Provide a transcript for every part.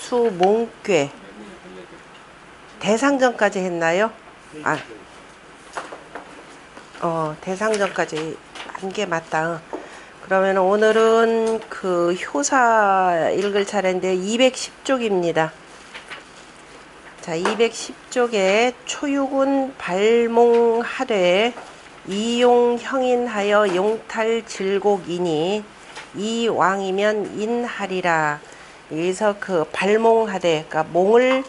수, 몽괴. 대상전까지 했나요? 대상전까지 한 게 맞다. 그러면 오늘은 그 효사 읽을 차례인데 210쪽입니다. 자, 210쪽에 초육은 발몽하되 이용형인하여 용탈질곡이니 이 왕이면 인하리라. 여기서 그 발몽하되, 그러니까 몽을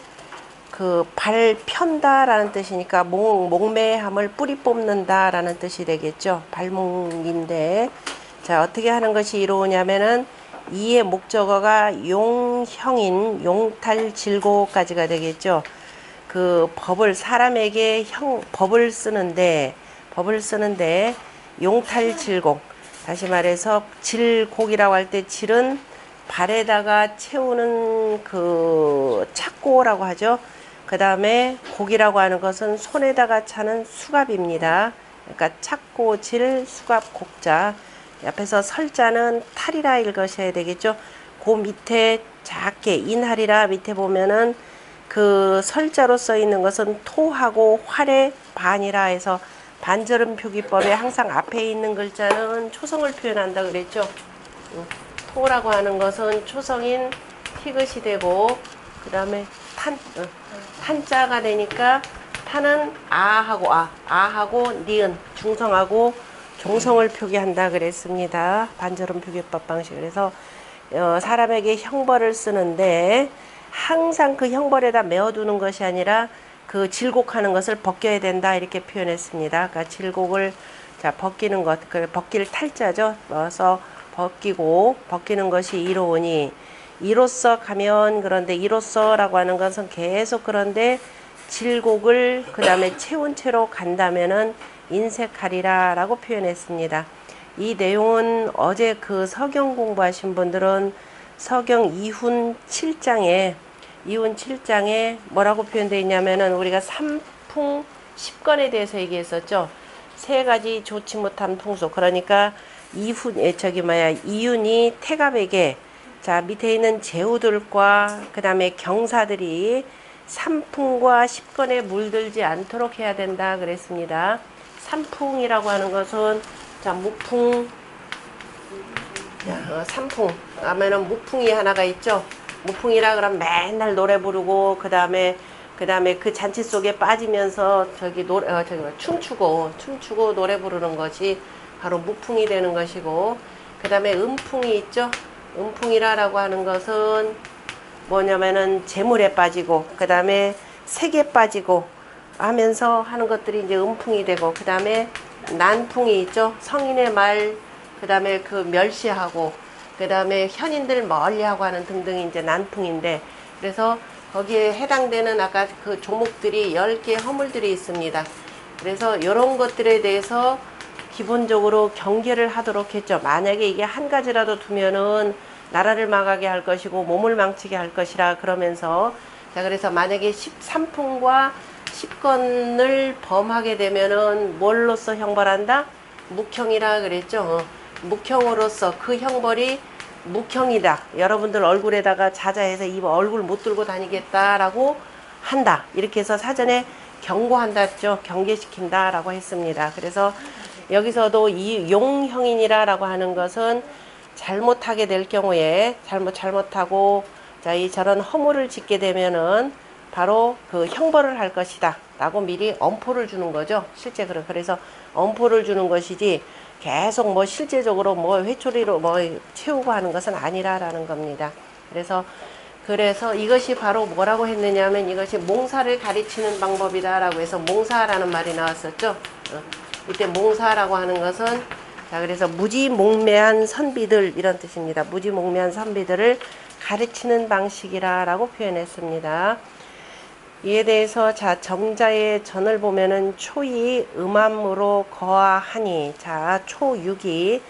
그 발 편다라는 뜻이니까 몽매함을 뿌리 뽑는다라는 뜻이 되겠죠. 발몽인데, 자, 어떻게 하는 것이 이루어냐면은 이의 목적어가 용형인 용탈질곡까지가 되겠죠. 그 법을 사람에게 법을 쓰는데 용탈질곡, 다시 말해서 질곡이라고 할 때 질은 발에다가 채우는 그 착고라고 하죠. 그 다음에 곡이라고 하는 것은 손에다가 차는 수갑입니다. 그러니까 착고, 질, 수갑, 곡자. 옆에서 설자는 탈이라 읽으셔야 되겠죠. 그 밑에 작게 인하리라 밑에 보면은 그 설자로 써 있는 것은 토하고 활의 반이라 해서 반절음 표기법에 항상 앞에 있는 글자는 초성을 표현한다 그랬죠. 토라고 하는 것은 초성인 티귿이 되고, 그 다음에 탄자가 되니까 탄은 아하고 니은 중성하고 종성을 표기한다 그랬습니다. 반절음 표기법 방식. 그래서 사람에게 형벌을 쓰는데 항상 그 형벌에다 메어두는 것이 아니라 그 질곡하는 것을 벗겨야 된다 이렇게 표현했습니다. 그러니까 질곡을 벗기는 것, 그 벗길 탈자죠. 그래서 벗기는 것이 이로우니, 이로써 가면, 그런데 이로써라고 하는 것은 계속, 그런데 질곡을 그 다음에 채운 채로 간다면은 인색하리라 라고 표현했습니다. 이 내용은 어제 그 서경 공부하신 분들은 서경 이훈 7장에 뭐라고 표현되어 있냐면은 우리가 삼풍 10건에 대해서 얘기했었죠. 세 가지 좋지 못한 풍속. 그러니까 이윤이 태갑에게, 자, 밑에 있는 제후들과 그 다음에 경사들이 삼풍과 10건에 물들지 않도록 해야 된다 그랬습니다. 삼풍이라고 하는 것은, 자, 무풍, 삼풍 하면은 무풍이 하나가 있죠. 무풍이라 그러면 맨날 노래 부르고 그 다음에 그 잔치 속에 빠지면서 춤추고 노래 부르는 것이 바로 무풍이 되는 것이고, 그 다음에 음풍이 있죠. 음풍이라고 하는 것은 뭐냐면은 재물에 빠지고 그 다음에 색에 빠지고 하면서 하는 것들이 이제 음풍이 되고, 그 다음에 난풍이 있죠. 성인의 말, 그 다음에 그 멸시하고, 그 다음에 현인들 멀리하고 하는 등등이 이제 난풍인데, 그래서 거기에 해당되는 아까 그 종목들이 10개 허물들이 있습니다. 그래서 이런 것들에 대해서 기본적으로 경계를 하도록 했죠. 만약에 이게 한 가지라도 두면은 나라를 망하게 할 것이고 몸을 망치게 할 것이라 그러면서, 자, 그래서 만약에 13풍과 10건을 범하게 되면은 뭘로써 형벌한다? 묵형이라 그랬죠. 묵형으로서 그 형벌이 묵형이다. 여러분들 얼굴에다가 자자해서 이 얼굴 못 들고 다니겠다라고 한다. 이렇게 해서 사전에 경고한다죠. 경계시킨다라고 했습니다. 그래서 여기서도 이 용형인이라고 하는 것은 잘못하게 될 경우에 잘못하고, 자, 저런 허물을 짓게 되면은 바로 그 형벌을 할 것이다 라고 미리 엄포를 주는 거죠. 실제 그래서 엄포를 주는 것이지 계속 뭐 실제적으로 뭐 회초리로 뭐 채우고 하는 것은 아니라라는 겁니다. 그래서 이것이 바로 뭐라고 했느냐면 이것이 몽사를 가르치는 방법이다라고 해서 몽사라는 말이 나왔었죠. 이때 몽사라고 하는 것은, 자, 그래서 무지몽매한 선비들 이런 뜻입니다. 무지몽매한 선비들을 가르치는 방식이라고 표현했습니다. 이에 대해서, 자, 정자의 전을 보면은 초이 음암으로 거하하니, 자, 초육이,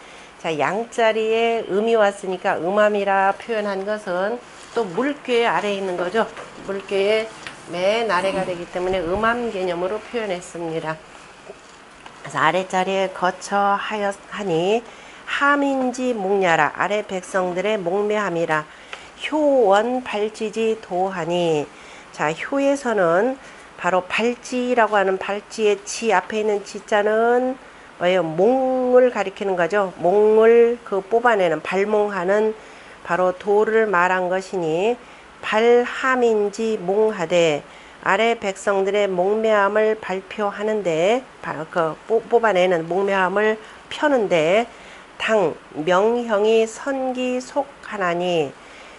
자, 양자리에 음이 왔으니까 음암이라 표현한 것은 또 물괴 아래에 있는 거죠. 물괴의 맨 아래가 되기 때문에 음암 개념으로 표현했습니다. 그래서 아래자리에 거처하니 함인지 목냐라, 아래 백성들의 목매함이라. 효원 발지지 도하니. 자, 효에서는 바로 발지라고 하는 발지의 지 앞에 있는 지자는 뭐예요? 몽을 가리키는 거죠. 몽을 그 뽑아내는 발몽하는 바로 도를 말한 것이니 발함인지 몽하되 아래 백성들의 몽매함을 발표하는데 그 뽑아내는 몽매함을 펴는데 당 명형이 선기속하나니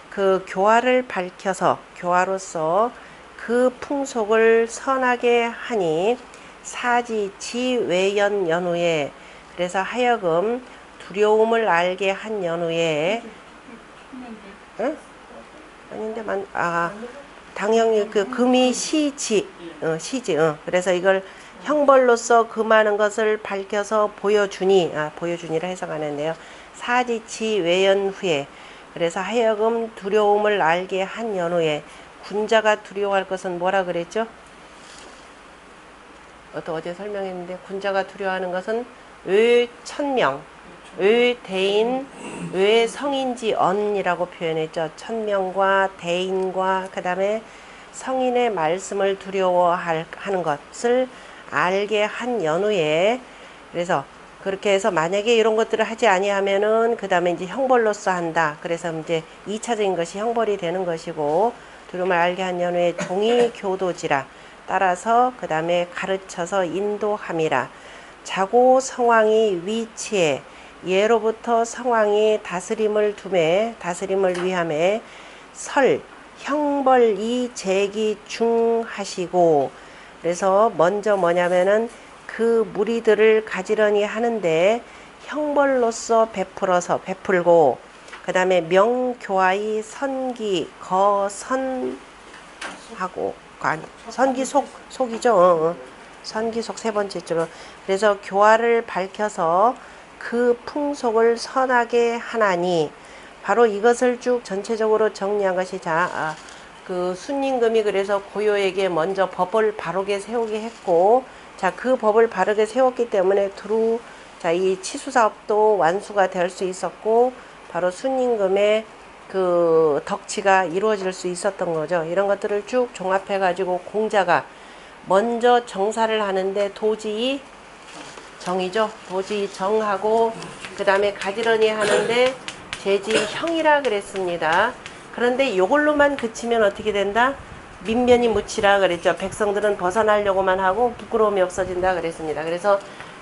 그 교화를 밝혀서 교화로서 그 풍속을 선하게 하니 사지지 외연 연후에 그래서 하여금 두려움을 알게 한 연후에 응? 아닌데 당연히 그 금이 시지 시지 그래서 이걸 형벌로서 금하는 것을 밝혀서 보여주니 보여주니라 해석 안 했네요. 사지치 외연 후에 그래서 하여금 두려움을 알게 한 연후에 군자가 두려워할 것은 뭐라 그랬죠? 어제 설명했는데 군자가 두려워하는 것은 천명, 대인, 성인지 언이라고 표현했죠. 천명과 대인과 그 다음에 성인의 말씀을 두려워하는 것을 알게 한 연후에 그래서 그렇게 해서 만약에 이런 것들을 하지 아니하면은 그 다음에 이제 형벌로서 한다. 그래서 이제 2차적인 것이 형벌이 되는 것이고 두려움을 알게 한 연후에 종이 교도지라 따라서 그 다음에 가르쳐서 인도함이라 자고 성왕이 위치에 예로부터 성왕이 다스림을 두매 다스림을 위함에 설 형벌이 제기 중하시고 그래서 먼저 뭐냐면은 그 무리들을 가지런히 하는데 형벌로서 베풀고 그 다음에 명교화의 선기 거선하고 속이죠. 선기속 세 번째 줄로 그래서 교화를 밝혀서 그 풍속을 선하게 하나니 바로 이것을 쭉 전체적으로 정리한 것이 그 순임금이 그래서 고요에게 먼저 법을 바르게 세우게 했고 그 법을 바르게 세웠기 때문에 두루 이 치수사업도 완수가 될 수 있었고 바로 순임금의 그 덕치가 이루어질 수 있었던 거죠. 이런 것들을 쭉 종합해 가지고 공자가 먼저 정사를 하는데 도지이 정이죠. 도지이 정하고 그 다음에 가지런히 하는데 제지형이라 그랬습니다. 그런데 이걸로만 그치면 어떻게 된다? 민면이 묻히라 그랬죠. 백성들은 벗어나려고만 하고 부끄러움이 없어진다 그랬습니다. 그래서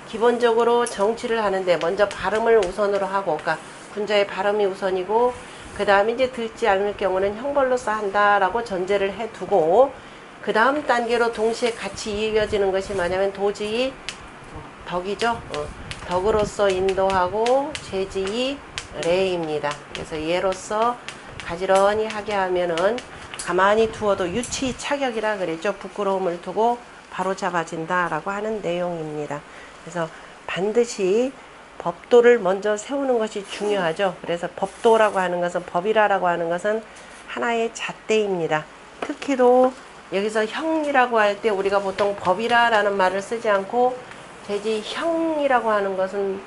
기본적으로 정치를 하는데 먼저 발음을 우선으로 하고 그러니까 군자의 발음이 우선이고 그 다음에 이제 듣지 않을 경우는 형벌로서 한다라고 전제를 해두고 그 다음 단계로 동시에 같이 이어지는 것이 뭐냐면 도지의 덕이죠. 덕으로서 인도하고 제지의 레입니다. 그래서 예로서 가지런히 하게 하면은 가만히 두어도 유치차격이라 그랬죠. 부끄러움을 두고 바로 잡아진다라고 하는 내용입니다. 그래서 반드시 법도를 먼저 세우는 것이 중요하죠. 그래서 법도라고 하는 것은 법이라고 하는 것은 하나의 잣대입니다. 특히도 여기서 형이라고 할 때 우리가 보통 법이라라는 말을 쓰지 않고 제지형이라고 하는 것은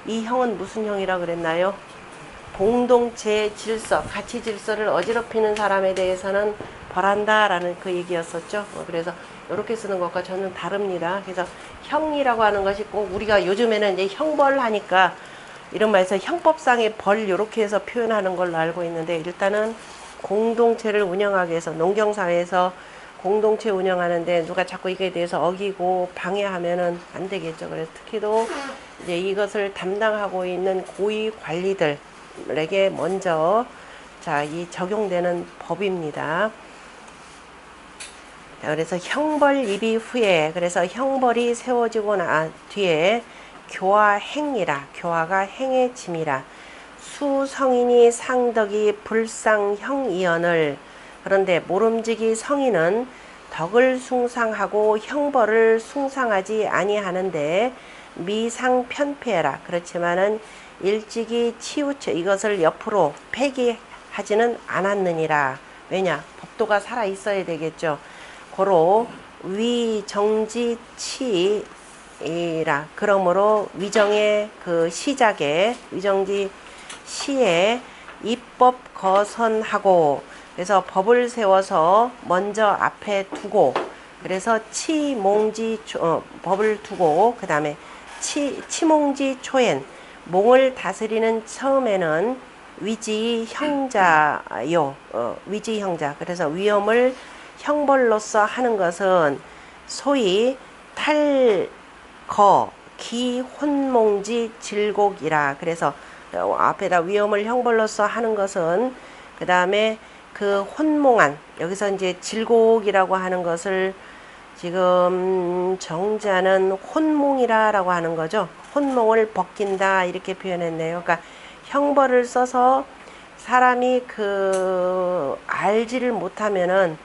이 형은 무슨 형이라고 그랬나요? 공동체 질서, 가치 질서를 어지럽히는 사람에 대해서는 벌한다라는 그 얘기였었죠. 그래서 이렇게 쓰는 것과 전혀 다릅니다. 그래서 형이라고 하는 것이 꼭 우리가 요즘에는 이제 형벌하니까 이런 말에서 형법상의 벌 이렇게 해서 표현하는 걸로 알고 있는데 일단은 공동체를 운영하기 위해서 농경사회에서 공동체 운영하는데 누가 자꾸 이거에 대해서 어기고 방해하면은 안 되겠죠. 그래서 특히도 이제 이것을 담당하고 있는 고위 관리들에게 먼저 이 적용되는 법입니다. 그래서 형벌 입이 후에 그래서 형벌이 세워지고 난 뒤에 교화행이라 교화가 행의 짐이라 수성인이 상덕이 불상형이언을 그런데 모름지기 성인은 덕을 숭상하고 형벌을 숭상하지 아니하는데 미상편폐라 그렇지만은 일찍이 치우쳐 이것을 옆으로 폐기하지는 않았느니라. 왜냐? 법도가 살아 있어야 되겠죠. 고로 위정지치라 그러므로 위정의 그 시작에 위정지 시에 입법 거선하고, 그래서 법을 세워서 먼저 앞에 두고, 그래서 치몽지 법을 두고, 그 다음에 치몽지 초엔, 몽을 다스리는 처음에는 위지형자요. 위지형자. 그래서 위험을 형벌로서 하는 것은 소위 탈거 기혼몽지 질곡이라. 그래서 앞에다 위험을 형벌로서 하는 것은, 그 다음에 그 혼몽한, 여기서 이제 질곡이라고 하는 것을 지금 정자는 혼몽이라고 하는 거죠. 혼몽을 벗긴다 이렇게 표현했네요. 그러니까 형벌을 써서 사람이 알지를 못하면은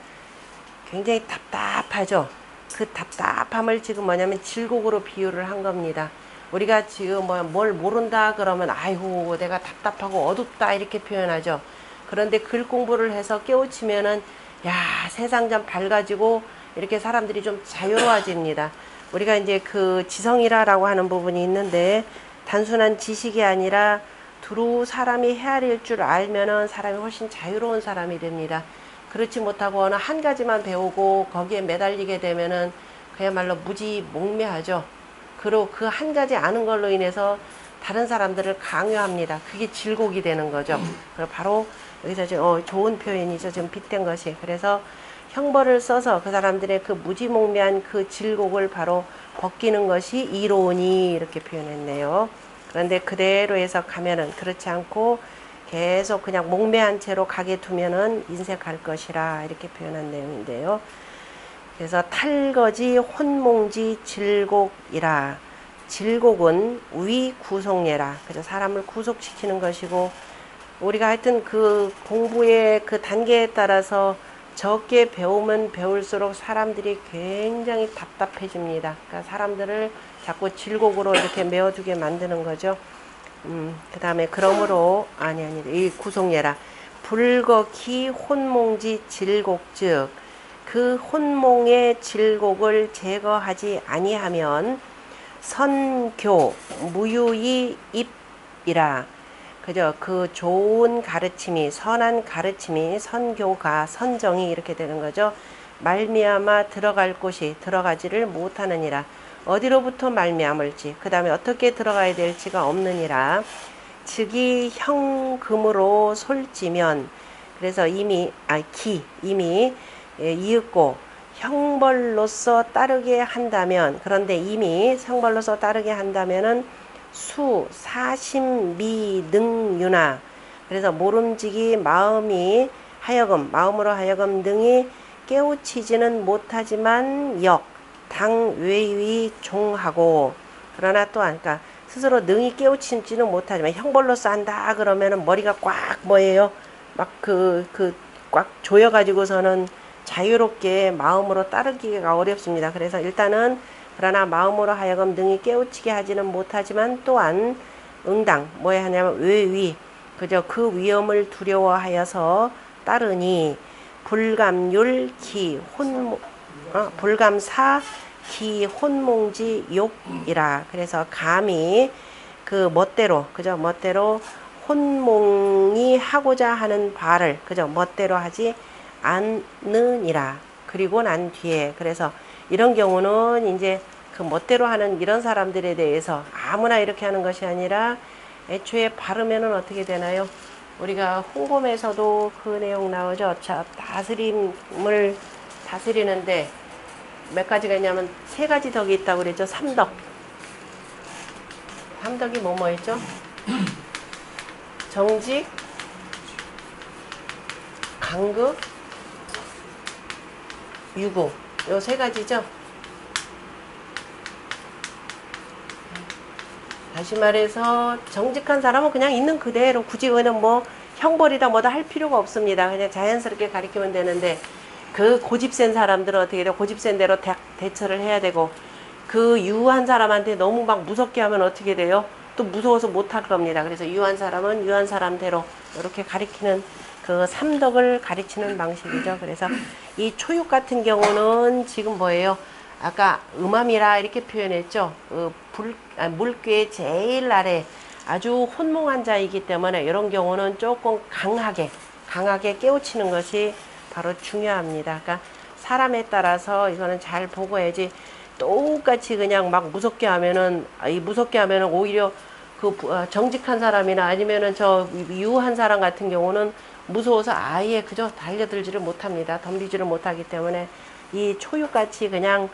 굉장히 답답하죠. 그 답답함을 지금 뭐냐면 질곡으로 비유를 한 겁니다. 우리가 지금 뭘 모른다 그러면 아이고 내가 답답하고 어둡다 이렇게 표현하죠. 그런데 글 공부를 해서 깨우치면은 야 세상 좀 밝아지고 이렇게 사람들이 좀 자유로워집니다. 우리가 이제 그 지성이라고 하는 부분이 있는데, 단순한 지식이 아니라 두루 사람이 헤아릴 줄 알면은 사람이 훨씬 자유로운 사람이 됩니다. 그렇지 못하고 어느 한 가지만 배우고 거기에 매달리게 되면은 그야말로 무지몽매하죠. 그리고 그 한 가지 아는 걸로 인해서 다른 사람들을 강요합니다. 그게 질곡이 되는 거죠. 바로 여기서 좋은 표현이죠. 지금 빗댄 것이. 그래서 형벌을 써서 그 사람들의 그 무지몽매한 그 질곡을 바로 벗기는 것이 이로우니 이렇게 표현했네요. 그런데 그대로 해서 가면은 그렇지 않고 계속 그냥 몽매한 채로 가게 두면은 인색할 것이라 이렇게 표현한 내용인데요. 그래서 탈거지 혼몽지 질곡이라. 질곡은 위 구속예라. 그래서 사람을 구속시키는 것이고, 우리가 하여튼 그 공부의 그 단계에 따라서 적게 배우면 배울수록 사람들이 굉장히 답답해집니다. 그러니까 사람들을 자꾸 질곡으로 이렇게 메어두게 만드는 거죠. 그 다음에 그러므로 이 구속예라. 불거기 혼몽지 질곡즉, 그 혼몽의 질곡을 제거하지 아니하면 선교 무유이 입이라. 그죠? 그 좋은 가르침이, 선한 가르침이, 선교가, 선정이 이렇게 되는 거죠. 말미암아 들어갈 곳이 들어가지를 못하느니라. 어디로부터 말미암을지, 그 다음에 어떻게 들어가야 될지가 없느니라. 즉이 형금으로 솔지면, 그래서 이미 이윽고 형벌로서 따르게 한다면, 그런데 이미 형벌로서 따르게 한다면은 수 사심미능유나. 그래서 모름지기 마음으로 하여금 능히 깨우치지는 못하지만 당외위 종하고. 그러나 또한 그러니까 스스로 능히 깨우치지는 못하지만 형벌로서 한다 그러면은 머리가 꽉 막 꽉 조여가지고서는 자유롭게 마음으로 따르기가 어렵습니다. 그래서 일단은 그러나 마음으로 하여금 능히 깨우치게 하지는 못하지만 또한 응당 뭐야 하냐면 외위, 그저 그 위험을 두려워하여서 따르니 불감사 기 혼몽지 욕이라. 그래서 감히 그 멋대로 혼몽이 하고자 하는 바를 멋대로 하지 않느니라. 그리고 난 뒤에, 그래서 이런 경우는 이제 그 멋대로 하는 이런 사람들에 대해서 아무나 이렇게 하는 것이 아니라 애초에 바르면은 어떻게 되나요? 우리가 홍곰에서도 그 내용 나오죠. 자, 다스림을 다스리는데 몇 가지가 있냐면 3가지 덕이 있다고 그랬죠. 3덕. 3덕이 뭐였죠? 정직, 강극, 유구. 요 3가지죠. 다시 말해서 정직한 사람은 그냥 있는 그대로, 굳이 그냥 뭐 형벌이다 뭐다 할 필요가 없습니다. 그냥 자연스럽게 가르치면 되는데, 그 고집센 사람들은 어떻게 돼요? 고집센 대로 대처를 해야 되고, 그 유한 사람한테 너무 막 무섭게 하면 어떻게 돼요? 또 무서워서 못할 겁니다. 그래서 유한 사람은 유한 사람대로 이렇게 가리키는 그 3덕을 가르치는 방식이죠. 그래서 이 초육 같은 경우는 지금 뭐예요? 아까 음암이라 이렇게 표현했죠. 물귀의 제일 아래 아주 혼몽한 자이기 때문에 이런 경우는 조금 강하게 깨우치는 것이 바로 중요합니다. 그러니까 사람에 따라서 이거는 잘 보고 해야지 똑같이 그냥 막 무섭게 하면은 오히려 그 정직한 사람이나 아니면은 저 유한 사람 같은 경우는 무서워서 아예 그저 달려들지를 못합니다. 덤비지를 못하기 때문에 이 초육같이 그냥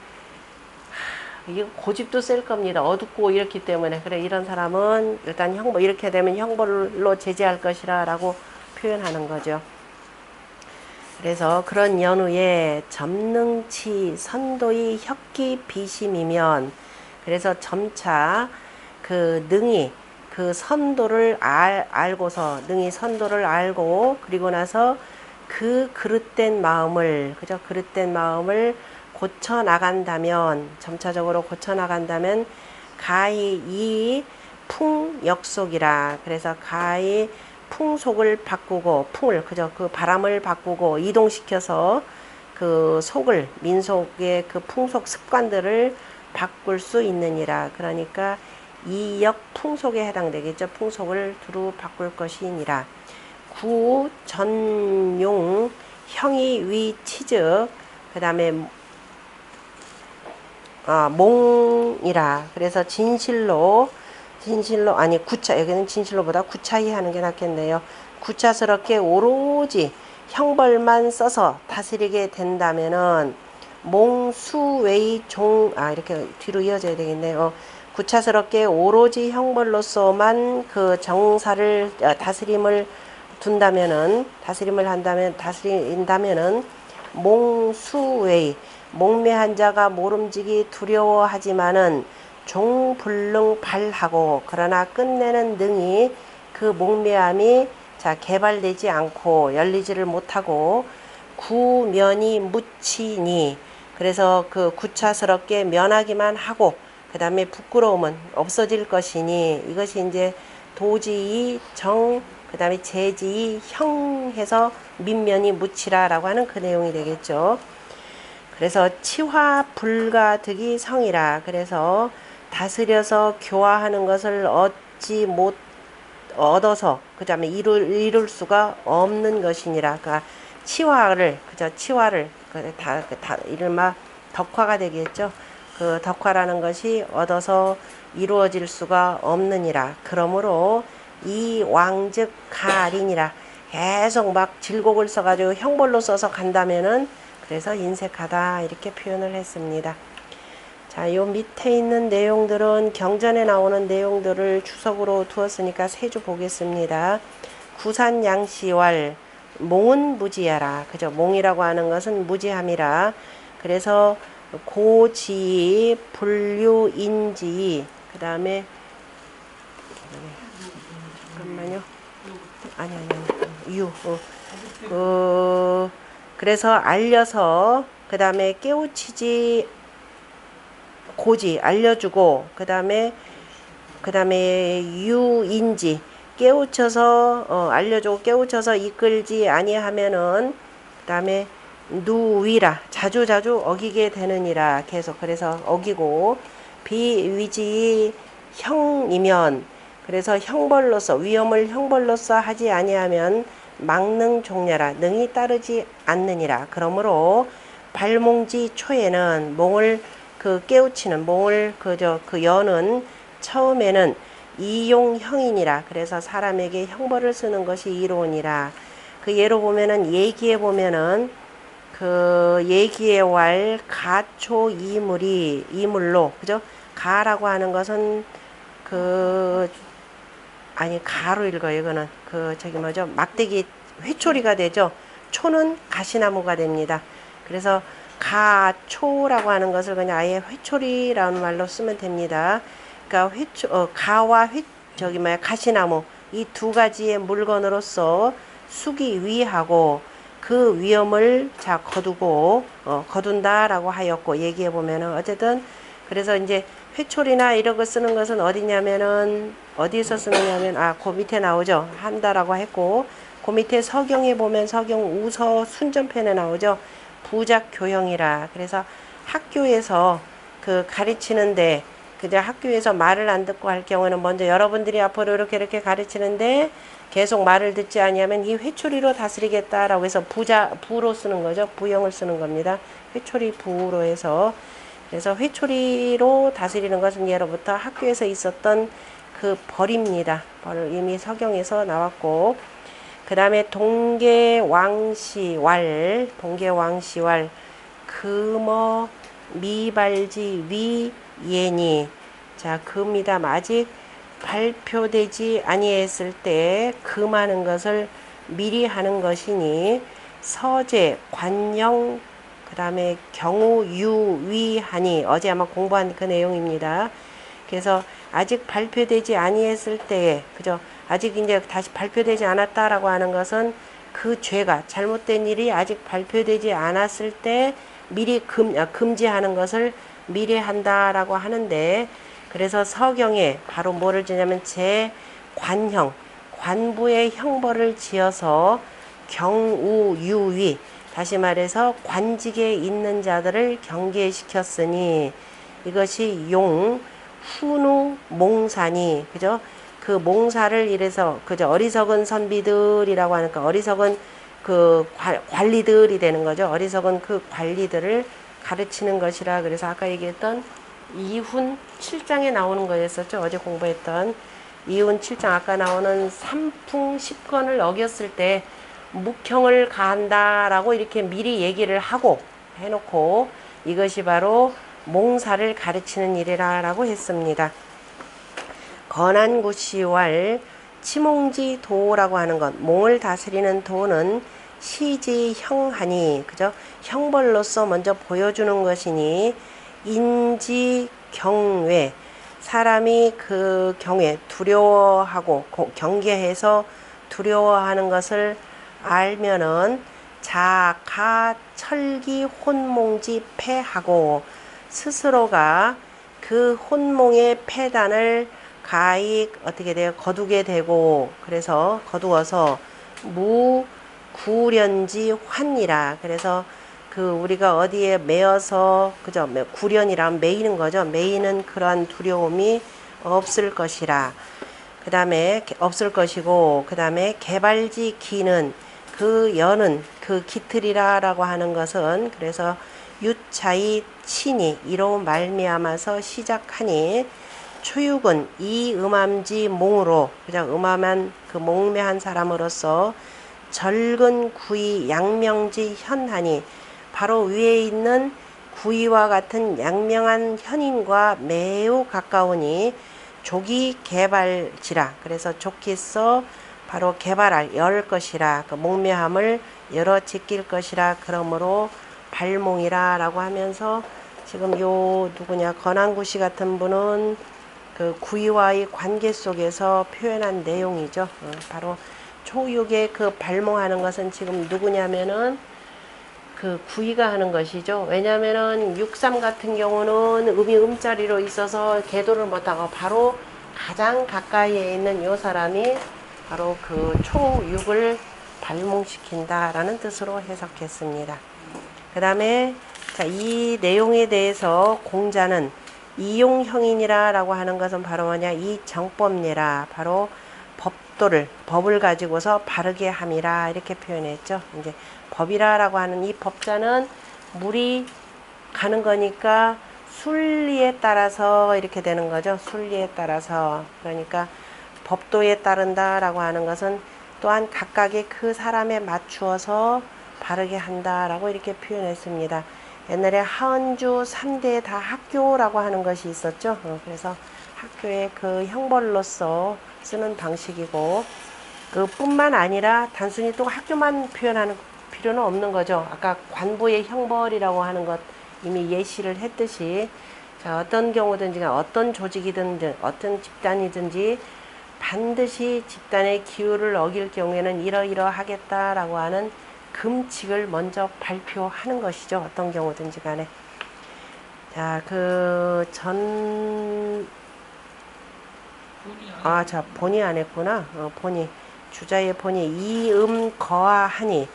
이게 고집도 셀 겁니다. 어둡고 이렇기 때문에. 그래, 이런 사람은 일단 이렇게 되면 형벌로 제재할 것이라 라고 표현하는 거죠. 그래서 그런 연후에 점능치 선도의 혁기 비심이면, 그래서 점차 그 능히 그 선도를 알고서, 능히 선도를 알고, 그리고 나서 그 그릇된 마음을, 그저 그릇된 마음을 고쳐 나간다면, 점차적으로 고쳐 나간다면, 가히 이 풍역속이라. 그래서 가히 풍속을 바꾸고, 그저 그 바람을 바꾸고 이동시켜서 그 속을, 민속의 그 풍속 습관들을 바꿀 수 있느니라. 그러니까 이역 풍속에 해당되겠죠. 풍속을 두루 바꿀 것이니라. 구 전용 형이 위 치즉, 그 다음에 몽이라. 그래서 진실로 아니 구차, 여기는 진실로보다 구차히 하는 게 낫겠네요. 구차스럽게 오로지 형벌만 써서 다스리게 된다면은 몽수웨이 이렇게 뒤로 이어져야 되겠네요. 구차스럽게 오로지 형벌로서만 그 정사를 다스림을 다스린다면은 몽수웨이, 몽매한 자가 모름지기 두려워하지만은 종불능발하고, 그러나 끝내는 능히 그 몽매함이 개발되지 않고 열리지를 못하고 구면이 묻히니, 그래서 그 구차스럽게 면하기만 하고 그 다음에 부끄러움은 없어질 것이니, 이것이 이제 도지의 정, 그 다음에 제지의 형 해서 민면이 묻히라 라고 하는 그 내용이 되겠죠. 그래서 치화 불가득이 성이라. 그래서 다스려서 교화하는 것을 얻어서 그 다음에 이룰 수가 없는 것이니라. 그러니까 치화를 이른바 덕화가 되겠죠. 그 덕화라는 것이 얻어서 이루어질 수가 없느니라. 그러므로 이 왕즉 가린이라. 계속 막 질곡을 써가지고 형벌로 써서 간다면은, 그래서 인색하다 이렇게 표현을 했습니다. 자, 요 밑에 있는 내용들은 경전에 나오는 내용들을 주석으로 두었으니까 세 주 보겠습니다. 구산양시왈 몽은 무지하라. 그죠? 몽이라고 하는 것은 무지함이라. 그래서 고지 불류인지, 그 다음에 잠깐만요. 아니 유. 그래서 알려서, 그 다음에 깨우치지, 고지 알려주고, 그 다음에 유인지 깨우쳐서 알려주고 깨우쳐서 이끌지 아니하면은, 그 다음에 누위라 자주 어기게 되느니라. 계속 그래서 어기고, 비위지 형이면, 그래서 위험을 형벌로서 하지 아니하면 망능 종려라. 능히 따르지 않느니라. 그러므로 발몽지 초에는 몽을 깨우치는, 몽을 여는 처음에는 이용형이니라. 그래서 사람에게 형벌을 쓰는 것이 이로우니라. 그 예로 보면은 예기에 보면은 그 예기의 왈 가초 이물로, 그죠? 가라고 하는 것은 가로 읽어요. 이거는 막대기 회초리가 되죠. 초는 가시나무가 됩니다. 그래서 가초라고 하는 것을 그냥 아예 회초리라는 말로 쓰면 됩니다. 그러니까 가와 가시나무, 이 두 가지의 물건으로서 수기 위하고 그 위험을 거둔다라고 하였고, 얘기해 보면은 어쨌든, 그래서 이제 회초리나 이런 거 쓰는 것은 어디서 쓰느냐면 그 밑에 나오죠. 한다라고 했고, 그 밑에 서경에 보면 서경 우서 순전편에 나오죠. 부작 교형이라. 그래서 학교에서 가르치는데 그저 학교에서 말을 안 듣고 할 경우는 먼저 여러분들이 앞으로 이렇게 가르치는데 계속 말을 듣지 아니하면 이 회초리로 다스리겠다라고 해서 부로 쓰는 거죠. 부형을 쓰는 겁니다. 회초리 부로 해서. 그래서 회초리로 다스리는 것은 예로부터 학교에서 있었던 그 벌입니다. 벌 이미 서경에서 나왔고, 그 다음에 동계왕시왈, 금어 미발지 위예니. 자, 금이다. 아직 발표되지 아니했을 때 금하는 것을 미리 하는 것이니 서재 관영 그 다음에 경우 유위하니. 어제 아마 공부한 그 내용입니다. 그래서 아직 발표되지 아니했을 때에, 그죠? 아직 이제 다시 발표되지 않았다라고 하는 것은 그 죄가, 잘못된 일이 아직 발표되지 않았을 때 미리 금지하는 것을 미리 한다라고 하는데, 그래서 서경에 바로 뭐를 지냐면 제관형, 관부의 형벌을 지어서 경우유위, 다시 말해서 관직에 있는 자들을 경계시켰으니 이것이 용 훈우 몽사니. 그죠? 그 몽사를 이래서 그죠? 어리석은 선비들이라고 하니까 어리석은 그 관리들이 되는 거죠. 어리석은 그 관리들을 가르치는 것이라. 그래서 아까 얘기했던 이훈 7장에 나오는 거였었죠. 어제 공부했던 이훈 7장 아까 나오는 삼풍 10건을 어겼을 때 묵형을 가한다라고 이렇게 미리 얘기를 하고 해놓고 이것이 바로 몽사를 가르치는 일이라고 했습니다. 건안구시왈 치몽지도라고 하는 것, 몽을 다스리는 도는 시지형하니, 그죠? 형벌로서 먼저 보여주는 것이니 인지경외, 사람이 그 경외, 두려워하고 경계해서 두려워하는 것을 알면은 자가 철기 혼몽지 패하고, 스스로가 그 혼몽의 패단을 가히 어떻게 돼요? 거두게 되고, 그래서 거두어서 무구련지 환이라. 그래서 그 우리가 어디에 매어서, 그죠? 구련이란 매이는 거죠. 매이는 그러한 두려움이 없을 것이라. 그 다음에 없을 것이고, 그 다음에 개발지 기는, 그 여는 그 기틀이라라고 하는 것은, 그래서 유차이 친이 이로 말미암아서 시작하니, 초육은 이 음암지 몽으로, 그냥 음암한 그 몽매한 사람으로서 절근 구이 양명지 현하니, 바로 위에 있는 구이와 같은 양명한 현인과 매우 가까우니 족이 개발지라. 그래서 족기서 바로 개발할 열 것이라. 그 몽매함을 열어 제낄 것이라. 그러므로 발몽이라 라고 하면서, 지금 요 누구냐 건안구시 같은 분은 그 구이와의 관계 속에서 표현한 내용이죠. 바로 초육의 그 발몽하는 것은 지금 누구냐면은 그 구이가 하는 것이죠. 왜냐면은 63 같은 경우는 음이 음자리로 있어서 계도를 못하고 바로 가장 가까이에 있는 요 사람이 바로 그 초육을 발몽시킨다라는 뜻으로 해석했습니다. 그 다음에 이 내용에 대해서 공자는 이용형인이라 라고 하는 것은 바로 뭐냐, 이 정법례라, 바로 법을 가지고서 바르게 함이라 이렇게 표현했죠. 이제 법이라 라고 하는 이 법자는 물이 가는 거니까 순리에 따라서 이렇게 되는 거죠. 순리에 따라서. 그러니까 법도에 따른다 라고 하는 것은 또한 각각의 그 사람에 맞추어서 바르게 한다 라고 이렇게 표현했습니다. 옛날에 하은주 3대 다 학교라고 하는 것이 있었죠. 그래서 학교의 그 형벌로서 쓰는 방식이고, 그 뿐만 아니라 단순히 또 학교만 표현하는 필요는 없는 거죠. 아까 관부의 형벌이라고 하는 것 이미 예시를 했듯이, 자, 어떤 경우든지 어떤 조직이든 어떤 집단이든지 반드시 집단의 기율을 어길 경우에는 이러이러하겠다라고 하는 금칙을 먼저 발표하는 것이죠. 어떤 경우든지 간에. 자, 본이 안 했구나. 본이. 주자의 본이 이음 거하하니,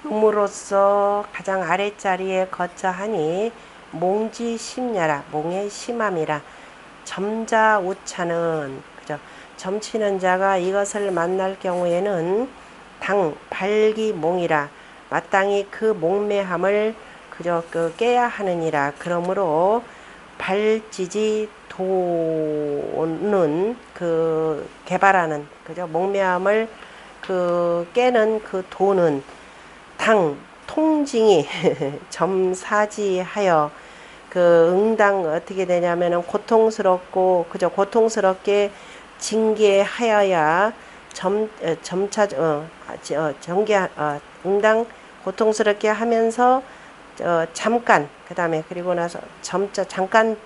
음으로써 가장 아랫자리에 거처하니, 몽지 심야라, 몽의 심함이라. 점자 우차는 그죠? 점치는 자가 이것을 만날 경우에는 당 발기몽이라 마땅히 그 몽매함을 그저 깨야 하느니라. 그러므로 발지지 도는 그 개발하는 그죠? 몽매함을 그 깨는 그 도는 당 통징이 점사지하여 그 응당 어떻게 되냐면은 고통스럽고 그저 고통스럽게 징계하여야 점차 정계 응당 고통스럽게 하면서 잠깐 그다음에 그리고 나서 점자 잠깐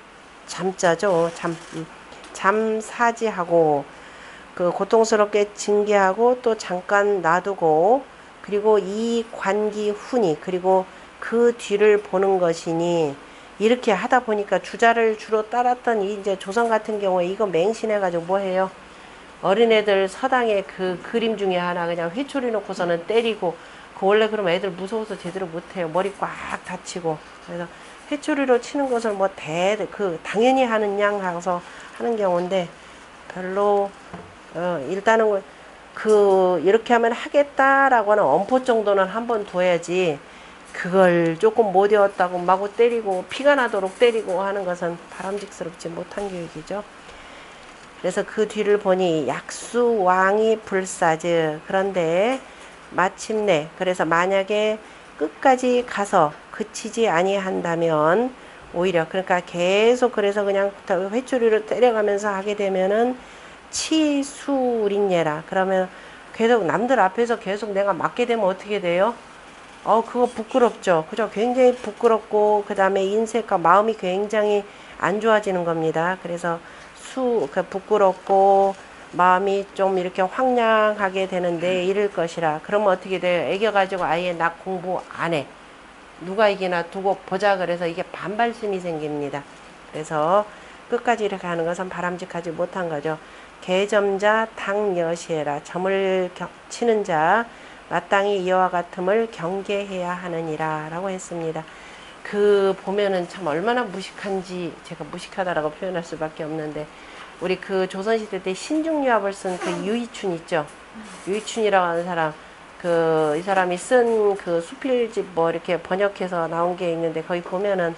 잠자죠. 잠사지하고 그 고통스럽게 징계하고 또 잠깐 놔두고 그리고 이 관기 후니 그리고 그 뒤를 보는 것이니 이렇게 하다 보니까 주자를 주로 따랐던 이제 조선 같은 경우에 이거 맹신해 가지고 뭐 해요? 어린애들 서당에 그 그림 중에 하나 그냥 회초리 놓고서는 때리고 그 원래 그럼 애들 무서워서 제대로 못해요. 머리 꽉 다치고. 그래서 회초리로 치는 것을 뭐 당연히 하는 양 하고서 하는 경우인데 별로 일단은 이렇게 하면 하겠다라고 하는 엄포 정도는 한번 둬야지 그걸 조금 못 외웠다고 마구 때리고 피가 나도록 때리고 하는 것은 바람직스럽지 못한 교육이죠. 그래서 그 뒤를 보니 약수왕이 불사즈 그런데 마침내 그래서 만약에 끝까지 가서 그치지 아니한다면 오히려 그러니까 계속 그래서 그냥 회초리로 때려가면서 하게 되면은 치수린예라 그러면 계속 남들 앞에서 계속 내가 맞게 되면 어떻게 돼요? 그거 부끄럽죠. 그죠? 굉장히 부끄럽고 그 다음에 인색과 마음이 굉장히 안 좋아지는 겁니다. 그래서 부끄럽고 마음이 좀 이렇게 황량하게 되는데 이럴 것이라. 그러면 어떻게 돼요? 애겨가지고 아예 나 공부 안 해. 누가 이기나 두고 보자 그래서 이게 반발심이 생깁니다. 그래서 끝까지 이렇게 하는 것은 바람직하지 못한 거죠. 개점자 당여시해라. 점을 치는 자 마땅히 이와 같음을 경계해야 하느니라 라고 했습니다. 보면은 참 얼마나 무식한지 제가 무식하다라고 표현할 수밖에 없는데 우리 그 조선시대 때 신중유합을 쓴 그 유이춘 있죠. 유이춘이라고 하는 사람 이 사람이 쓴 그 수필집 뭐 이렇게 번역해서 나온 게 있는데 거기 보면은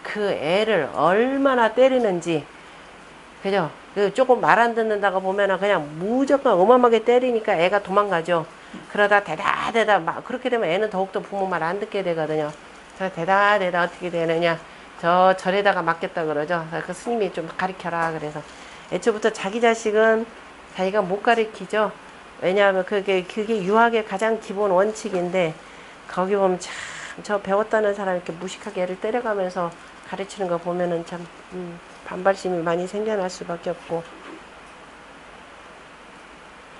그 애를 얼마나 때리는지 그죠? 조금 말 안 듣는다고 보면은 그냥 무조건 어마어마하게 때리니까 애가 도망가죠. 그러다 대다 막 그렇게 되면 애는 더욱더 부모 말 안 듣게 되거든요. 저 대다 어떻게 되느냐 절에다가 맡겼다 그러죠. 그 스님이 좀 가르쳐라 그래서 애초부터 자기 자식은 자기가 못 가르치죠. 왜냐하면 그게 유학의 가장 기본 원칙인데 거기 보면 참 저 배웠다는 사람 이렇게 무식하게 애를 때려가면서 가르치는 거 보면은 참 반발심이 많이 생겨날 수밖에 없고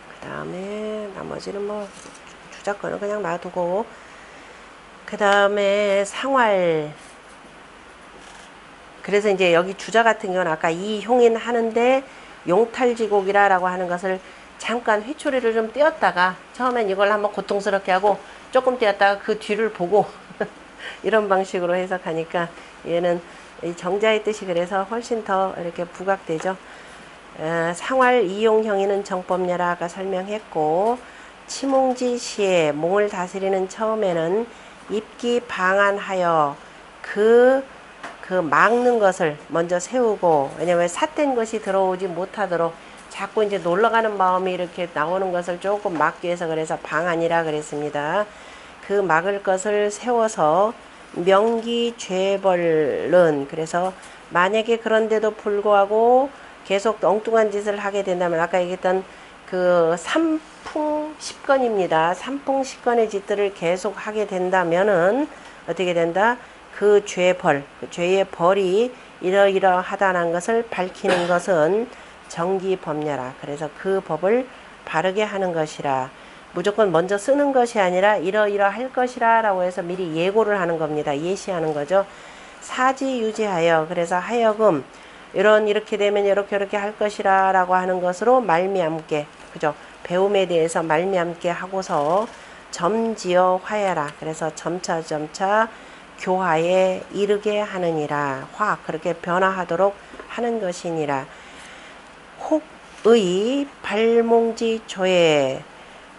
그 다음에 나머지는 뭐 주작권은 그냥 놔두고 그 다음에 상활 그래서 이제 여기 주자 같은 경우는 아까 이흉인 하는데 용탈지곡이라고 하는 것을 잠깐 회초리를 좀 떼었다가 처음엔 이걸 한번 고통스럽게 하고 조금 떼었다가 그 뒤를 보고 이런 방식으로 해석하니까 얘는 이 정자의 뜻이 그래서 훨씬 더 이렇게 부각되죠. 상활 이용형이는 정법녀라 아까 설명했고 치몽지 시에 몽을 다스리는 처음에는 입기 방안하여 그 막는 것을 먼저 세우고 왜냐면 삿된 것이 들어오지 못하도록 자꾸 이제 놀러가는 마음이 이렇게 나오는 것을 조금 막기 위해서 그래서 방안이라 그랬습니다. 그 막을 것을 세워서 명기 죄벌은 그래서 만약에 그런데도 불구하고 계속 엉뚱한 짓을 하게 된다면 아까 얘기했던 그 삼풍십건입니다. 삼풍십건의 짓들을 계속 하게 된다면은 어떻게 된다? 그 죄벌, 그 죄의 벌이 이러이러하다는 것을 밝히는 것은 정기법례라. 그래서 그 법을 바르게 하는 것이라. 무조건 먼저 쓰는 것이 아니라 이러이러할 것이라 라고 해서 미리 예고를 하는 겁니다. 예시하는 거죠. 사지유지하여 그래서 하여금 이렇게 되면 이렇게 할 것이라 라고 하는 것으로 말미암게 그죠? 배움에 대해서 말미암게 하고서 점지어 화해라. 그래서 점차 교화에 이르게 하느니라. 그렇게 변화하도록 하는 것이니라. 혹의 발몽지초에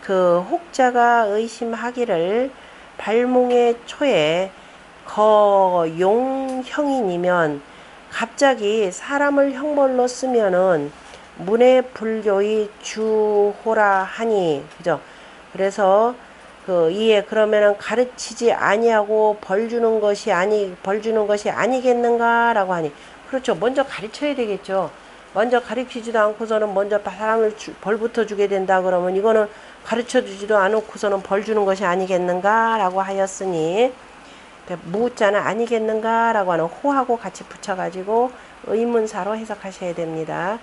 그 혹자가 의심하기를 발몽의 초에 거용형이니면 갑자기 사람을 형벌로 쓰면은 문의 불교의 주호라 하니, 그죠? 그래서 그 이에 그러면은 가르치지 아니하고 벌 주는 것이 아니겠는가라고 하니, 그렇죠. 먼저 가르쳐야 되겠죠. 먼저 가르치지도 않고서는 먼저 사람을 벌부터 주게 된다 그러면 이거는 가르쳐 주지도 않고서는 벌 주는 것이 아니겠는가라고 하였으니, 무자는 아니겠는가라고 하는 호하고 같이 붙여가지고 의문사로 해석하셔야 됩니다.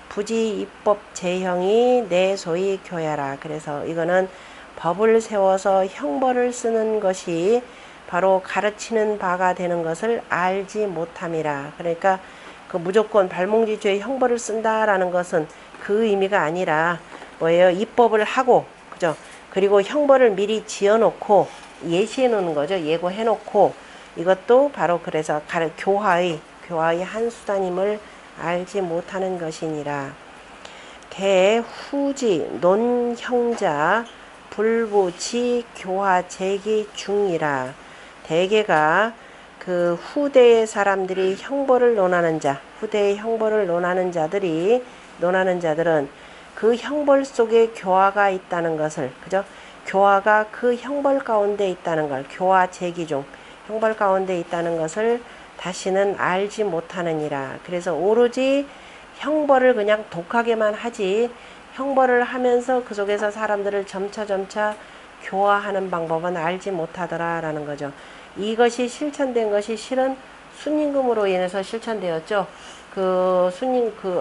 부지 입법 제형이 내 소위 교야라. 그래서 이거는 법을 세워서 형벌을 쓰는 것이 바로 가르치는 바가 되는 것을 알지 못함이라. 그러니까 그 무조건 발몽지죄의 형벌을 쓴다라는 것은 그 의미가 아니라 뭐예요? 입법을 하고, 그죠? 그리고 형벌을 미리 지어놓고 예시해 놓는 거죠. 예고해 놓고, 이것도 바로 그래서 교화의 한 수단임을 알지 못하는 것이니라. 개후지 논형자 불부치 교화 제기 중이라. 대개가 그 후대의 사람들이 형벌을 논하는 자, 후대의 형벌을 논하는 자들은 그 형벌 속에 교화가 있다는 것을, 그죠? 교화가 그 형벌 가운데 있다는 걸, 교화 제기 중 형벌 가운데 있다는 것을 다시는 알지 못하느니라. 그래서 오로지 형벌을 그냥 독하게만 하지, 형벌을 하면서 그 속에서 사람들을 점차 교화하는 방법은 알지 못하더라라는 거죠. 이것이 실천된 것이 실은 순임금으로 인해서 실천되었죠. 그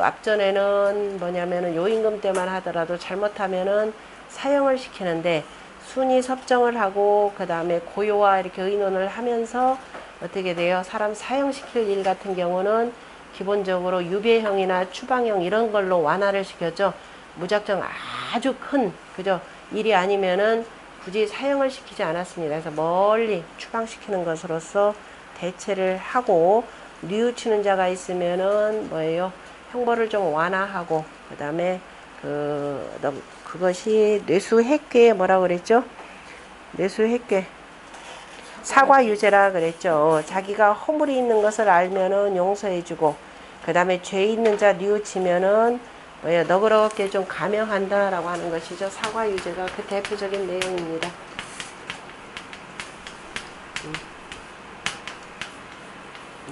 앞전에는 뭐냐면은 요임금 때만 하더라도 잘못하면은 사형을 시키는데, 순위 섭정을 하고 그 다음에 고요와 이렇게 의논을 하면서 어떻게 돼요? 사람 사형시킬 일 같은 경우는 기본적으로 유배형이나 추방형 이런 걸로 완화를 시켰죠. 무작정 아주 큰, 그죠? 일이 아니면은 굳이 사형을 시키지 않았습니다. 그래서 멀리 추방시키는 것으로서 대체를 하고, 뉘우치는 자가 있으면은 뭐예요? 형벌을 좀 완화하고, 그 다음에 그것이 뇌수획괴 뭐라고 그랬죠? 뇌수획괴 사과유죄라 그랬죠. 자기가 허물이 있는 것을 알면은 용서해주고, 그 다음에 죄 있는 자 뉘우치면은 뭐예요? 너그럽게 좀 감형한다라고 하는 것이죠. 사과유죄가 그 대표적인 내용입니다.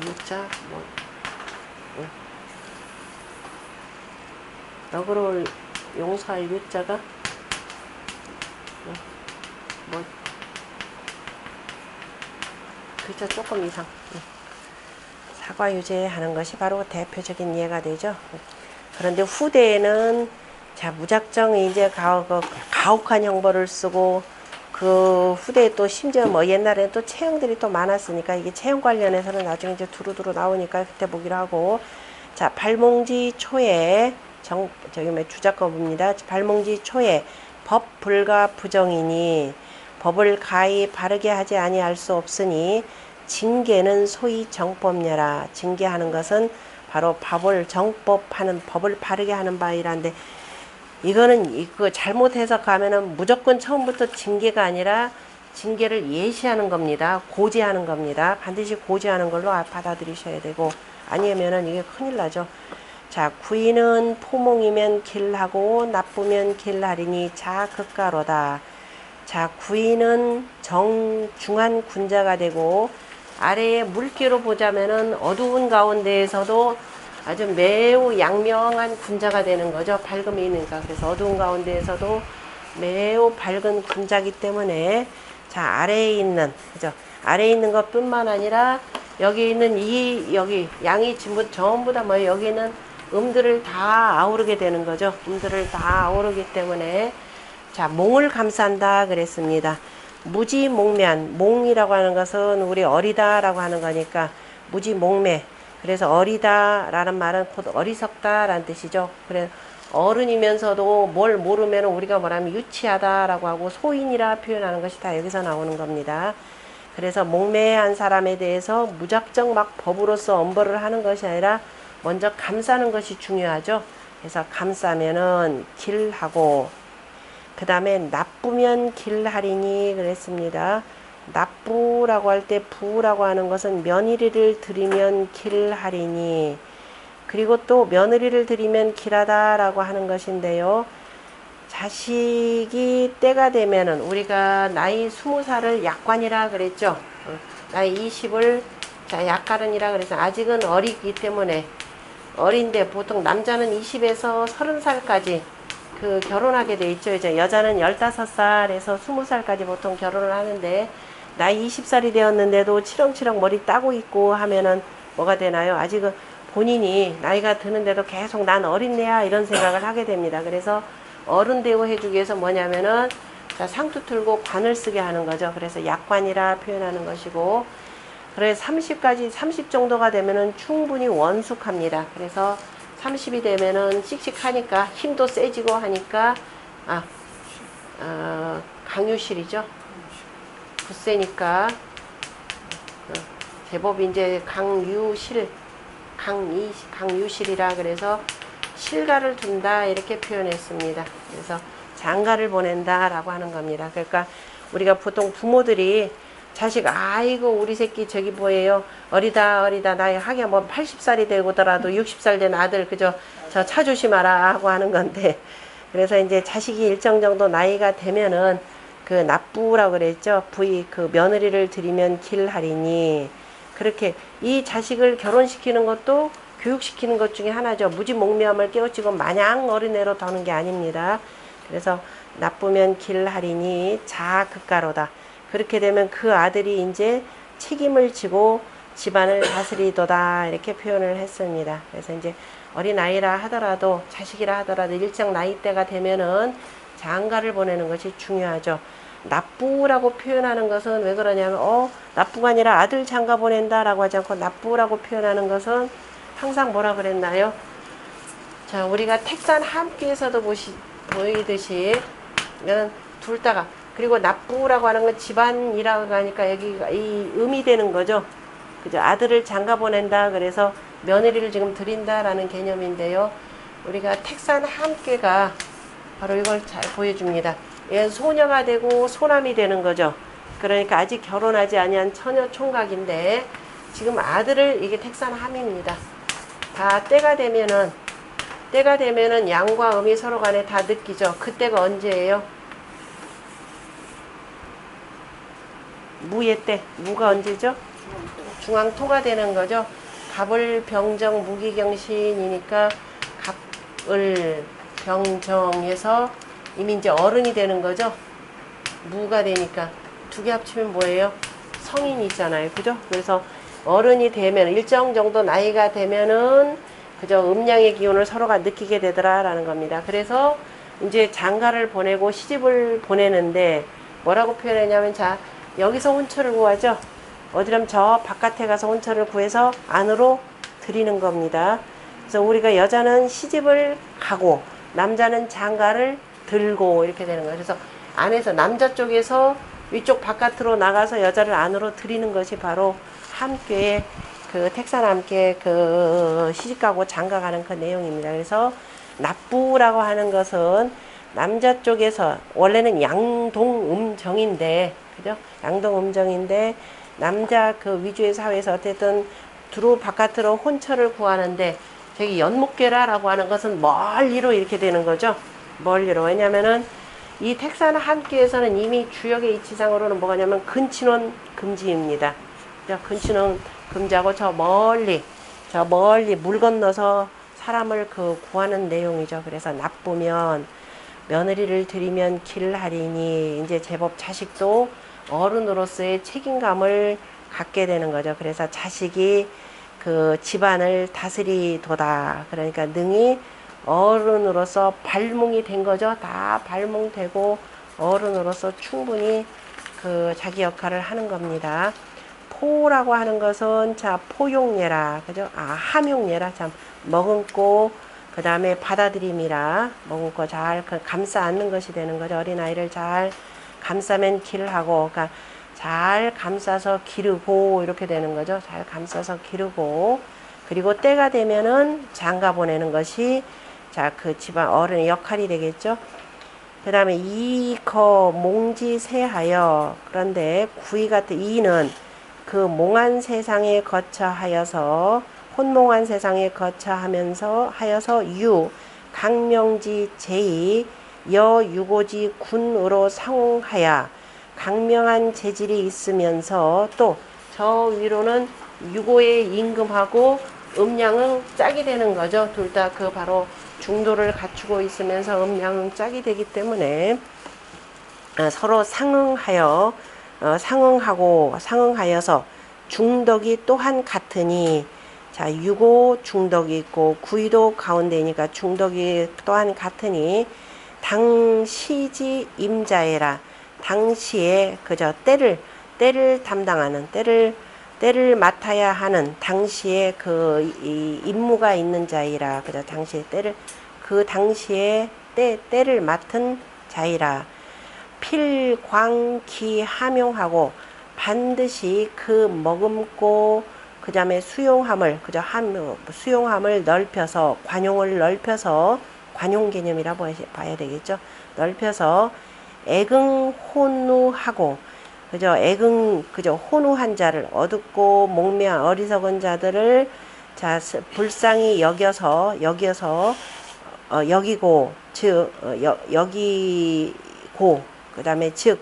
무자 너그러울 용서할 유자가 글자 조금 이상. 사과유죄 하는 것이 바로 대표적인 예가 되죠. 그런데 후대에는 자 무작정 이제 가혹한 형벌을 쓰고, 그 후대에 또 심지어 뭐 옛날에는 또 체형들이 또 많았으니까 이게 체형 관련해서는 나중에 이제 두루두루 나오니까 그때 보기로 하고, 자 발몽지 초에 저기 주작거부입니다. 발몽지 초에 법 불가 부정이니 법을 가히 바르게 하지 아니할 수 없으니 징계는 소위 정법녀라. 징계하는 것은 바로 정법하는 법을 바르게 하는 바이란데, 이거는 이거 잘못 해석하면은 무조건 처음부터 징계가 아니라 징계를 예시하는 겁니다. 고지하는 겁니다. 반드시 고지하는 걸로 받아들이셔야 되고, 아니면은 이게 큰일 나죠. 자, 구인은 포몽이면 길하고 나쁘면 길하리니 자극가로다. 자, 구인은 정중한 군자가 되고, 아래에 물기로 보자면은 어두운 가운데에서도 아주 매우 양명한 군자가 되는 거죠. 밝음이 있으니까. 그래서 어두운 가운데에서도 매우 밝은 군자기 때문에, 자, 아래에 있는, 그죠? 아래에 있는 것 뿐만 아니라 여기 있는 여기 양이 전부 다 여기는 음들을 다 아우르게 되는 거죠. 음들을 다 아우르기 때문에, 자, 몽을 감싼다 그랬습니다. 무지몽면, 몽이라고 하는 것은 우리 어리다라고 하는 거니까 무지몽매. 그래서 어리다라는 말은 곧 어리석다라는 뜻이죠. 그래서 어른이면서도 뭘 모르면 우리가 뭐라면 유치하다라고 하고 소인이라 표현하는 것이 다 여기서 나오는 겁니다. 그래서 몽매한 사람에 대해서 무작정 막 법으로서 엄벌을 하는 것이 아니라 먼저 감싸는 것이 중요하죠. 그래서 감싸면은 길하고, 그 다음에 나쁘면 길하리니 그랬습니다. 나쁘라고 할 때 부라고 하는 것은 며느리를 들이면 길하리니, 그리고 또 며느리를 들이면 길하다라고 하는 것인데요. 자식이 때가 되면은 우리가 나이 20살을 약관이라 그랬죠. 나이 20을 자 약관이라 그래서 아직은 어리기 때문에 어린데, 보통 남자는 20에서 30살까지 그 결혼하게 돼 있죠. 이제 여자는 15살에서 20살까지 보통 결혼을 하는데, 나이 20살이 되었는데도 치렁치렁 머리 따고 있고 하면은 뭐가 되나요? 아직은 본인이 나이가 드는데도 계속 난 어린애야 이런 생각을 하게 됩니다. 그래서 어른 대우해주기 위해서 뭐냐면은 자, 상투 틀고 관을 쓰게 하는 거죠. 그래서 약관이라 표현하는 것이고, 그래서 30 정도가 되면은 충분히 원숙합니다. 그래서 30이 되면은 씩씩하니까 힘도 세지고 하니까 강유실이죠. 굳세니까 제법 이제 강유실이라 그래서 실가를 둔다 이렇게 표현했습니다. 그래서 장가를 보낸다 라고 하는 겁니다. 그러니까 우리가 보통 부모들이 자식 아이고 우리 새끼 저기 뭐예요 어리다 나이 하게 뭐 80살이 되고더라도 60살 된 아들 그저 저 차 조심하라 하고 하는 건데, 그래서 이제 자식이 일정 정도 나이가 되면은 그 납부라고 그랬죠. 그 며느리를 들이면 길하리니, 그렇게 이 자식을 결혼시키는 것도 교육시키는 것 중에 하나죠. 무지몽매함을 깨우치고 마냥 어린애로 더는 게 아닙니다. 그래서 나쁘면 길하리니 자극가로다. 그렇게 되면 그 아들이 이제 책임을 지고 집안을 다스리도다 이렇게 표현을 했습니다. 그래서 이제 어린아이라 하더라도 자식이라 하더라도 일정 나이대가 되면은 장가를 보내는 것이 중요하죠. 납부라고 표현하는 것은 왜 그러냐면 납부가 아니라 아들 장가 보낸다 라고 하지 않고 납부라고 표현하는 것은 항상 뭐라 그랬나요? 자, 우리가 택산 함께에서도 보이듯이 둘 다가, 그리고 납부라고 하는 건 집안이라고 하니까 여기가 이 음이 되는 거죠. 그죠? 아들을 장가 보낸다 그래서 며느리를 지금 드린다라는 개념인데요. 우리가 택산 함께가 바로 이걸 잘 보여줍니다. 얘는 소녀가 되고 소남이 되는 거죠. 그러니까 아직 결혼하지 아니한 처녀 총각인데 지금 아들을, 이게 택산 함입니다. 다 때가 되면은 양과 음이 서로 간에 다 느끼죠. 그때가 언제예요? 무예 때. 무가 언제죠? 중앙토가 되는 거죠. 갑을 병정 무기경신이니까 갑을 병정에서 이미 이제 어른이 되는 거죠. 무가 되니까 두 개 합치면 뭐예요? 성인이 있잖아요. 그죠? 그래서 어른이 되면 일정 정도 나이가 되면은 그저 음양의 기운을 서로가 느끼게 되더라라는 겁니다. 그래서 이제 장가를 보내고 시집을 보내는데 뭐라고 표현했냐면, 자, 여기서 혼처를 구하죠. 어디라면 저 바깥에 가서 혼처를 구해서 안으로 들이는 겁니다. 그래서 우리가 여자는 시집을 가고 남자는 장가를 들고 이렇게 되는 거예요. 그래서 안에서 남자 쪽에서 위쪽 바깥으로 나가서 여자를 안으로 들이는 것이 바로 함께 그 택산 함께 그 시집가고 장가가는 그 내용입니다. 그래서 납부라고 하는 것은 남자 쪽에서 원래는 양동음정인데, 그죠? 양동음정인데 남자 그 위주의 사회에서 어쨌든 두루 바깥으로 혼처를 구하는데, 저기 연목계라라고 하는 것은 멀리로 이렇게 되는 거죠. 멀리로. 왜냐면은 이 택산 함께에서는 이미 주역의 이치상으로는 뭐가냐면 근친혼 금지입니다. 근친혼 금지하고 저 멀리 물 건너서 사람을 그 구하는 내용이죠. 그래서 나쁘면 며느리를 들이면 길하리니, 이제 제법 자식도 어른으로서의 책임감을 갖게 되는 거죠. 그래서 자식이 그 집안을 다스리도다. 그러니까 능히 어른으로서 발몽이 된 거죠. 다 발몽되고 어른으로서 충분히 그 자기 역할을 하는 겁니다. 포라고 하는 것은 자 포용예라, 그죠? 함용예라, 참 머금고 그 다음에 받아들임이라, 머금고 잘 감싸 안는 것이 되는 거죠. 어린아이를 잘 감싸면 길하고, 그러니까 잘 감싸서 기르고 이렇게 되는 거죠. 잘 감싸서 기르고, 그리고 때가 되면은 장가 보내는 것이 자, 그 집안 어른의 역할이 되겠죠. 그 다음에 이거 몽지세하여. 그런데 구이 같은 이는 그 몽한 세상에 거처하여서 혼몽한 세상에 거처하면서 하여서 유 강명지 제이 여유고지 군으로 상하여 강명한 재질이 있으면서 또 저 위로는 유고에 임금하고 음양은 짝이 되는 거죠. 둘 다 그 바로 중도를 갖추고 있으면서 음양은 짝이 되기 때문에 서로 상응하여 상응하여서 중덕이 또한 같으니 자 유고 중덕이 있고 구이도 가운데니까 중덕이 또한 같으니 당시지 임자애라 당시에 그저 때를 담당하는 때를 맡아야 하는 당시에 그 임무가 있는 자이라 그저 당시에 그 당시에 때를 맡은 자이라 필광기 함용하고 반드시 그 머금고 그 다음에 수용함을 수용함을 넓혀서 관용을 넓혀서 관용 개념이라 봐야 되겠죠. 넓혀서 애긍혼우하고 그저 혼우한 자를 어둡고 목매한 어리석은 자들을 자 불쌍히 여기고 여기고 그 다음에 즉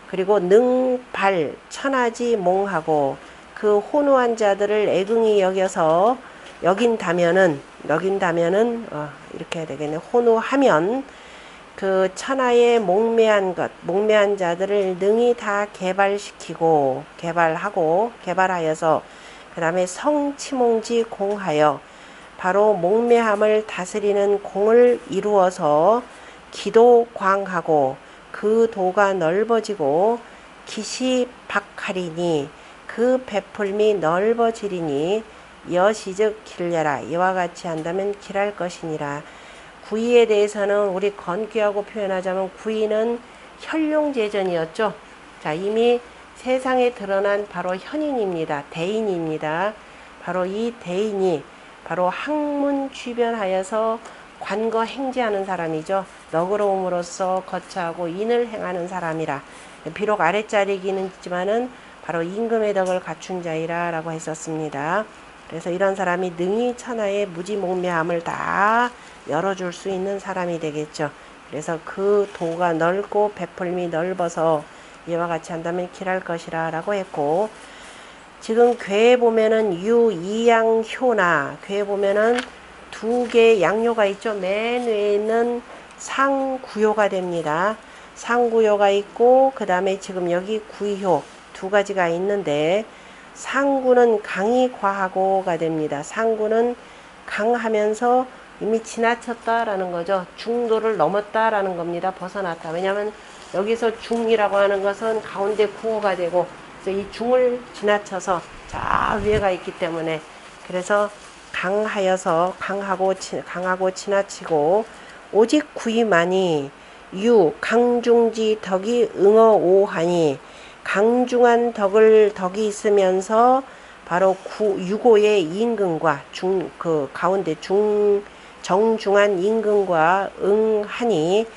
그리고 능발 천하지 몽하고 그 혼우한 자들을 애긍히 여긴다면은 이렇게 해야 되겠네. 혼우하면 그 천하의 목매한 자들을 능히 다 개발하여서 그 다음에 성치몽지 공하여 바로 목매함을 다스리는 공을 이루어서 기도광하고 그 도가 넓어지고 기시박하리니 그 베풀미 넓어지리니 여시즉 길려라 이와 같이 한다면 길할 것이니라. 구이에 대해서는 우리 건귀하고 표현하자면 구이는 현룡제전이었죠. 자 이미 세상에 드러난 바로 현인입니다. 대인입니다. 바로 이 대인이 바로 학문 주변하여서 관거 행지하는 사람이죠. 너그러움으로써 거처하고 인을 행하는 사람이라. 비록 아랫자리기는 있지만은 바로 임금의 덕을 갖춘 자이라 라고 했었습니다. 그래서 이런 사람이 능히 천하의 무지몽매함을 다 열어줄 수 있는 사람이 되겠죠. 그래서 그 도가 넓고 베풀미 넓어서 이와 같이 한다면 길할 것이라 라고 했고 지금 괴에 보면은 유이양효나 괴에 보면은 두 개의 양효가 있죠. 맨 위에 있는 상구효가 됩니다. 상구효가 있고 그 다음에 지금 여기 구효 두 가지가 있는데 상구는 강이 과하고가 됩니다. 상구는 강하면서 이미 지나쳤다라는 거죠. 중도를 넘었다라는 겁니다. 벗어났다. 왜냐하면 여기서 중이라고 하는 것은 가운데 구호가 되고 그래서 이 중을 지나쳐서 저 위에가 있기 때문에 그래서 강하고 지나치고 오직 구이만이 유 강중지 덕이 응어오하니 강중한 덕이 있으면서 바로 유고의 임금과 그 가운데 정중한 임금과 응하니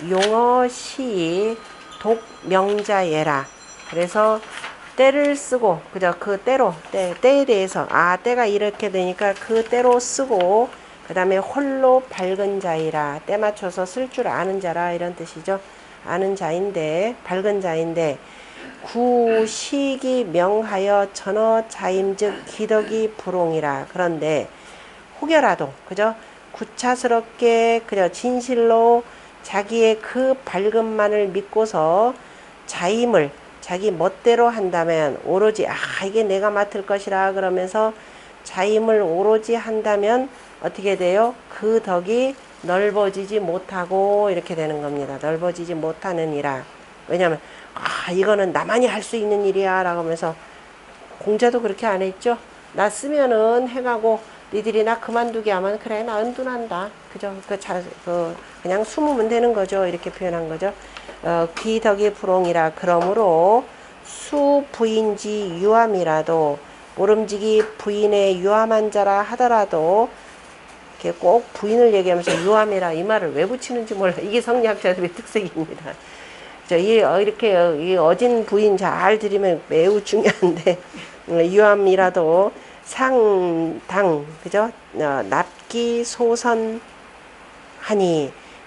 용어시 독명자예라. 그래서 때를 쓰고 그저 그 때에 대해서 때가 이렇게 되니까 그 때로 쓰고 그 다음에 홀로 밝은 자이라 때 맞춰서 쓸 줄 아는 자라 이런 뜻이죠. 아는 자인데 밝은 자인데 구시기 명하여 전어 자임즉 기덕이 불옹이라. 그런데 혹여라도 그저 구차스럽게 그저 진실로 자기의 그 밝음만을 믿고서 자임을 자기 멋대로 한다면 오로지 이게 내가 맡을 것이라 그러면서 자임을 오로지 한다면 어떻게 돼요? 그 덕이 넓어지지 못하고 이렇게 되는 겁니다. 넓어지지 못하느니라. 왜냐하면 이거는 나만이 할 수 있는 일이야 라고 하면서 공자도 그렇게 안 했죠. 나 쓰면은 해가고 니들이 나 그만두게 하면 그래 나 은둔한다. 그죠? 그냥 숨으면 되는 거죠. 이렇게 표현한 거죠. 기덕이 불옹이라. 그러므로 수부인지 유함이라도 모름지기 부인의 유함한 자라 하더라도 이렇게 꼭 부인을 얘기하면서 유함이라 이 말을 왜 붙이는지 몰라. 이게 성리학자들의 특색입니다. 이렇게 이 어진 부인 잘 들으면 매우 중요한데 유함이라도 상당 그죠? 납기 소선하니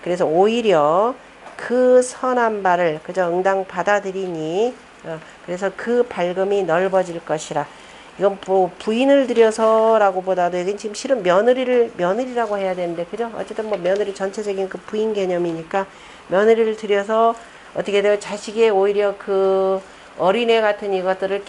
그래서 오히려 그 선한 바를 그저 응당 받아들이니 그래서 그 밝음이 넓어질 것이라. 이건 뭐 부인을 들여서라고 보다도 여긴 지금 실은 며느리라고 해야 되는데 그죠? 어쨌든 뭐 며느리 전체적인 그 부인 개념이니까 며느리를 들여서 어떻게 돼요? 자식의 오히려 그 어린애 같은 이것들을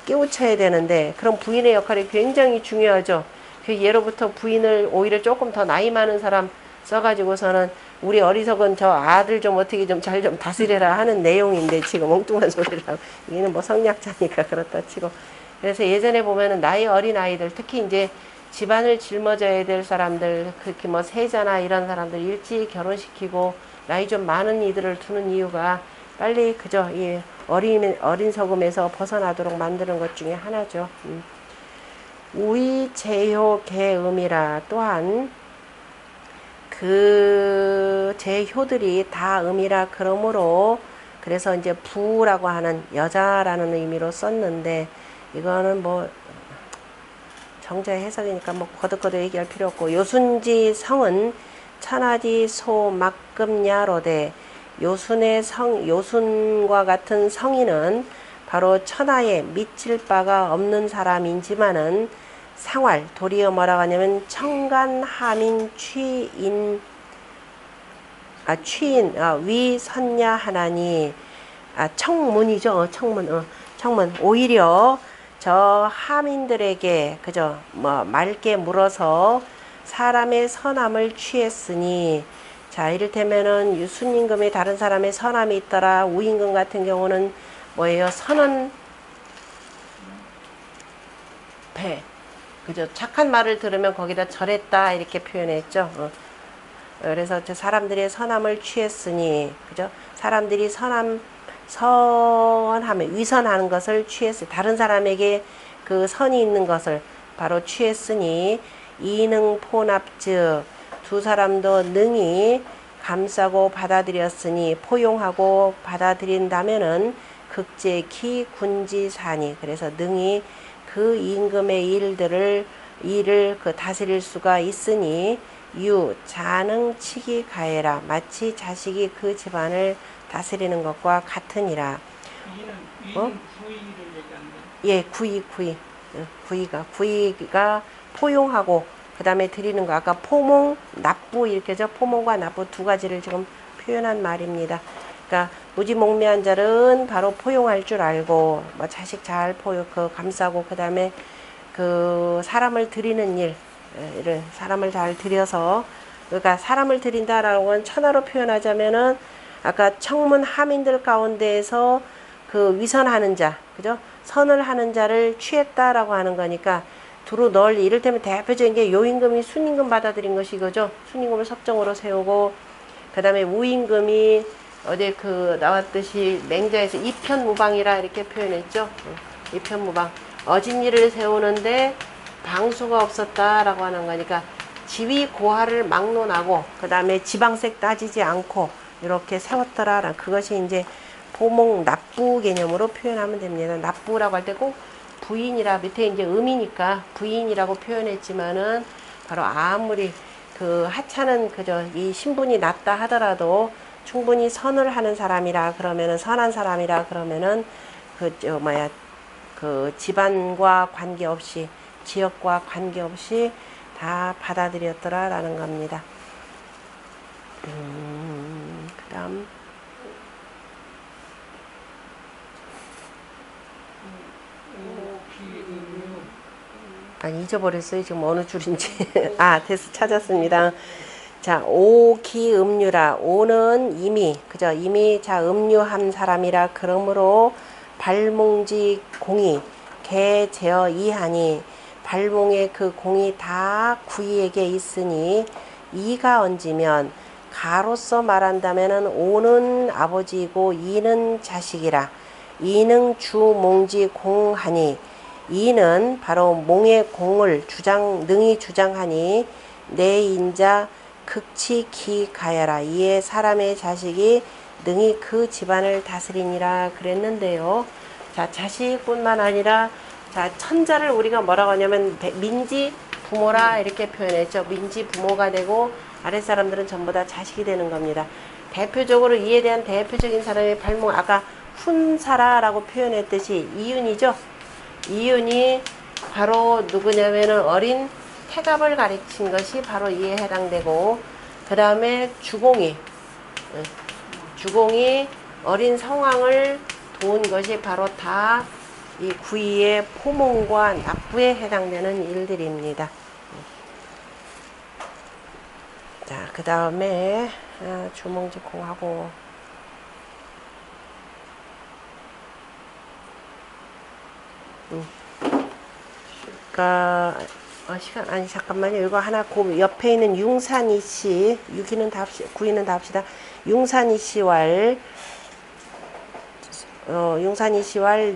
깨우쳐야 되는데 그런 부인의 역할이 굉장히 중요하죠. 그 예로부터 부인을 오히려 조금 더 나이 많은 사람 써가지고서는 우리 어리석은 저 아들 좀 어떻게 좀 잘 좀 다스려라 하는 내용인데 지금 엉뚱한 소리를 하고 이게는 뭐 성리학자니까 그렇다 치고 그래서 예전에 보면은 나이 어린 아이들 특히 이제 집안을 짊어져야 될 사람들 그렇게 뭐 세자나 이런 사람들 일찍 결혼시키고 나이 좀 많은 이들을 두는 이유가 빨리 그저 이 어린 서금에서 벗어나도록 만드는 것 중에 하나죠. 우이 제효 개음이라 또한 그 제효들이 다 음이라 그러므로 그래서 이제 부라고 하는 여자라는 의미로 썼는데 이거는 뭐 정자 해석이니까 뭐 거듭거듭 얘기할 필요 없고 요순지 성은 천하지 소막금야로되 요순과 같은 성인은 바로 천하에 미칠 바가 없는 사람이지만은 상활 도리어 뭐라고 하냐면 청간하민 취인 위선야 하나니 청문이죠. 청문 오히려 저 하민들에게 그저 뭐 맑게 물어서 사람의 선함을 취했으니 자 이를테면은 유순임금에 다른 사람의 선함이 있더라. 우임금 같은 경우는 뭐예요? 선언 배 그죠? 착한 말을 들으면 거기다 절했다 이렇게 표현했죠. 그래서 저 사람들의 선함을 취했으니 그죠? 사람들이 선함을 위선하는 것을 취했으니 다른 사람에게 그 선이 있는 것을 바로 취했으니 이능 포납즉 두 사람도 능히 감싸고 받아들였으니 포용하고 받아들인다면은 극제기 군지사니 그래서 능히 그 임금의 일을 그 다스릴 수가 있으니 자능 치기 가해라 마치 자식이 그 집안을 다스리는 것과 같으니라. 이는 구이를 얘기하는 예, 구이가 포용하고 그 다음에 드리는 거 아까 포몽 납부 이렇게죠. 포몽과 납부 두 가지를 지금 표현한 말입니다. 그러니까 무지몽매한 자는 바로 포용할 줄 알고 뭐 자식 잘 감싸고 그 다음에 그 사람을 드리는 일을 사람을 잘 들여서 그러니까 사람을 드린다라고 건 천하로 표현하자면은 아까 청문 하민들 가운데에서 그 위선하는 자 그죠? 선을 하는 자를 취했다라고 하는 거니까 두루 널리 이를테면 대표적인 게 요임금이 순임금 받아들인 것이 이거죠. 순임금을 섭정으로 세우고 그 다음에 우임금이 어제 그 나왔듯이 맹자에서 이편무방이라 이렇게 표현했죠. 이편무방 어진이를 세우는데 방수가 없었다라고 하는 거니까 지위 고하를 막론하고 그 다음에 지방색 따지지 않고 이렇게 세웠더라. 그것이 이제 포몽 납부 개념으로 표현하면 됩니다. 납부라고 할 때 꼭 부인이라 밑에 이제 음이니까 부인이라고 표현했지만은 바로 아무리 그 하찮은 그저 이 신분이 낮다 하더라도 충분히 선을 하는 사람이라 그러면은 선한 사람이라 그러면은 그 집안과 관계없이 지역과 관계없이 다 받아들였더라라는 겁니다. 그다음 잊어버렸어요. 지금 어느 줄인지. 됐어. 찾았습니다. 자, 오기음류라. 오는 이미, 그죠? 이미 자, 음류한 사람이라 그러므로 발몽지 공이 개제어 이하니 발몽의 그 공이 다 구이에게 있으니 이가 얹으면 가로서 말한다면은 오는 아버지이고 이는 자식이라. 이는 주몽지 공하니 이는 바로 몽의 공을 능히 주장하니 내 인자 극치 기 가야라. 이에 사람의 자식이 능히 그 집안을 다스리니라 그랬는데요. 자, 자식뿐만 아니라 자, 천자를 우리가 뭐라고 하냐면 민지 부모라 이렇게 표현했죠. 민지 부모가 되고 아랫사람들은 전부 다 자식이 되는 겁니다. 대표적으로 이에 대한 대표적인 사람의 발목, 아까 훈사라라고 표현했듯이 이윤이죠. 이윤이 바로 누구냐면은 어린 태갑을 가르친 것이 바로 이에 해당되고, 그 다음에 주공이 어린 성왕을 도운 것이 바로 다 이 구이의 포몽과 납부에 해당되는 일들입니다. 자, 그 다음에 주몽직공하고 그러니까 시간 아니 잠깐만요. 이거 하나 그 옆에 있는 융산이씨 6위는 다 합시다. 9위는 다 합시다. 융산이씨왈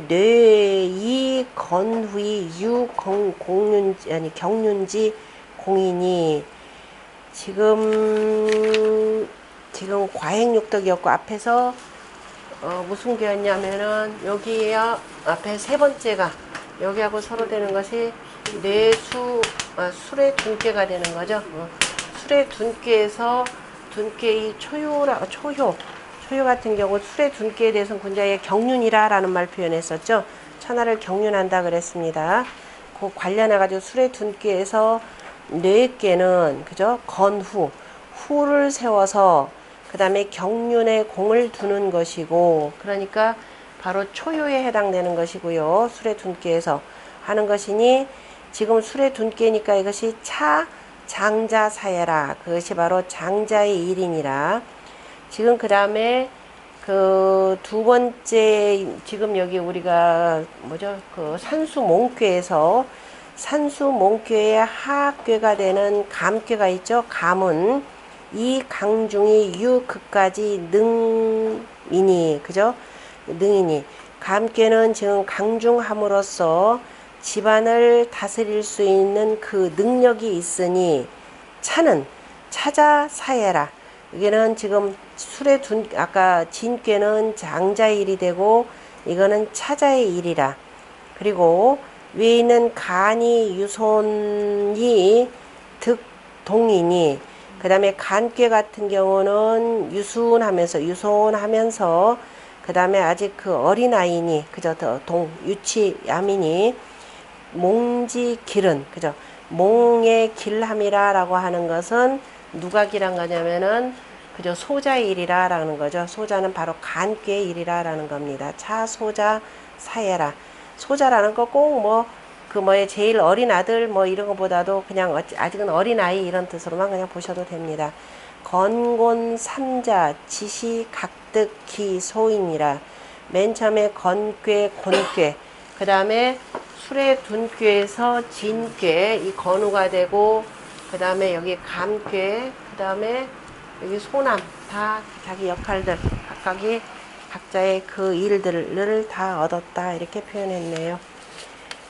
뇌이 건후이 유공윤지 아니 경윤지 공인이 지금 과행육덕이었고 앞에서 무슨 개였냐면은 여기에 앞에 세 번째가 여기하고 서로 되는 것이 술의 둔께가 되는 거죠. 술의 둔께에서 둔께의 초효 같은 경우 술의 둔께에 대해서는 군자의 경륜이라라는 말 표현했었죠. 천하를 경륜한다 그랬습니다. 그 관련해가지고 술의 둔께에서 뇌께는 그죠? 후를 세워서 그 다음에 경륜에 공을 두는 것이고, 그러니까 바로 초효에 해당되는 것이고요. 술의 둔께에서 하는 것이니 지금 술의 둔께니까 이것이 장자사예라. 그것이 바로 장자의 일이니라. 지금 그 다음에 그 두 번째 지금 여기 우리가 그 산수몽꾀에서 산수몽꾀의 하악괴가 되는 감괴가 있죠. 감은 이 강중이 유극까지 능이니 그죠? 능이니 감괴는 지금 강중함으로써 집안을 다스릴 수 있는 그 능력이 있으니 차는 차자사예라. 이게는 지금 술의 아까 진괴는 장자의 일이 되고 이거는 차자의 일이라. 그리고 위에 있는 간이 유손이 득동이니 그 다음에 간괴 같은 경우는 유손하면서 그 다음에 아직 그 어린아이니 그죠? 유치야미니 몽지길은 그죠? 몽의 길함이라라고 하는 것은 누가 길한 거냐면은 그죠? 소자의 일이라라는 거죠. 소자는 바로 간괴의 일이라라는 겁니다. 차소자 사예라. 소자라는 거 꼭 제일 어린 아들 이런 것보다도 그냥 아직은 어린 아이 이런 뜻으로만 그냥 보셔도 됩니다. 건곤 삼자 지시 각득 기 소인이라. 맨 처음에 건괴 곤괴 그 다음에 술의 둔괴에서 진괴 이 건우가 되고 그 다음에 여기 감괴 그 다음에 여기 소남 다 자기 역할들 각자의 그 일들을 다 얻었다 이렇게 표현했네요.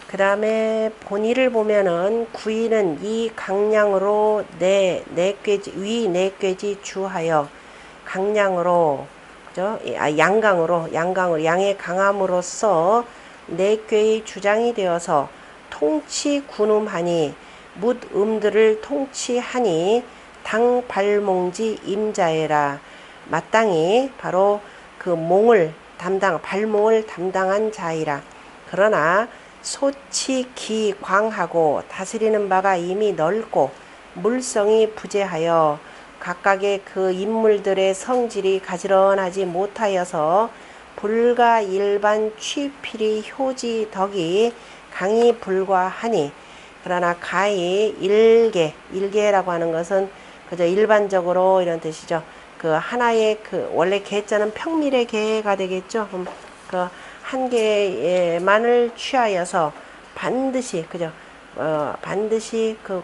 그 다음에 본의를 보면은 구이는 이 강량으로 위 네 꾀지 주하여 강량으로 그죠? 양강으로 양의 강함으로써 네 꾀의 주장이 되어서 통치 군음하니 묻음들을 통치하니 당발몽지 임자애라. 마땅히 바로 그 발몽을 담당한 자이라. 그러나 소치 기광하고 다스리는 바가 이미 넓고 물성이 부재하여 각각의 그 인물들의 성질이 가지런하지 못하여서 불가 일반 취필이 효지 덕이 강이 불과하니 그러나 가히 일개라고 하는 것은 그저 일반적으로 이런 뜻이죠. 그 하나의 그 원래 개자는 평밀의 개가 되겠죠. 그 한 개만을 취하여서 반드시 그죠. 반드시 그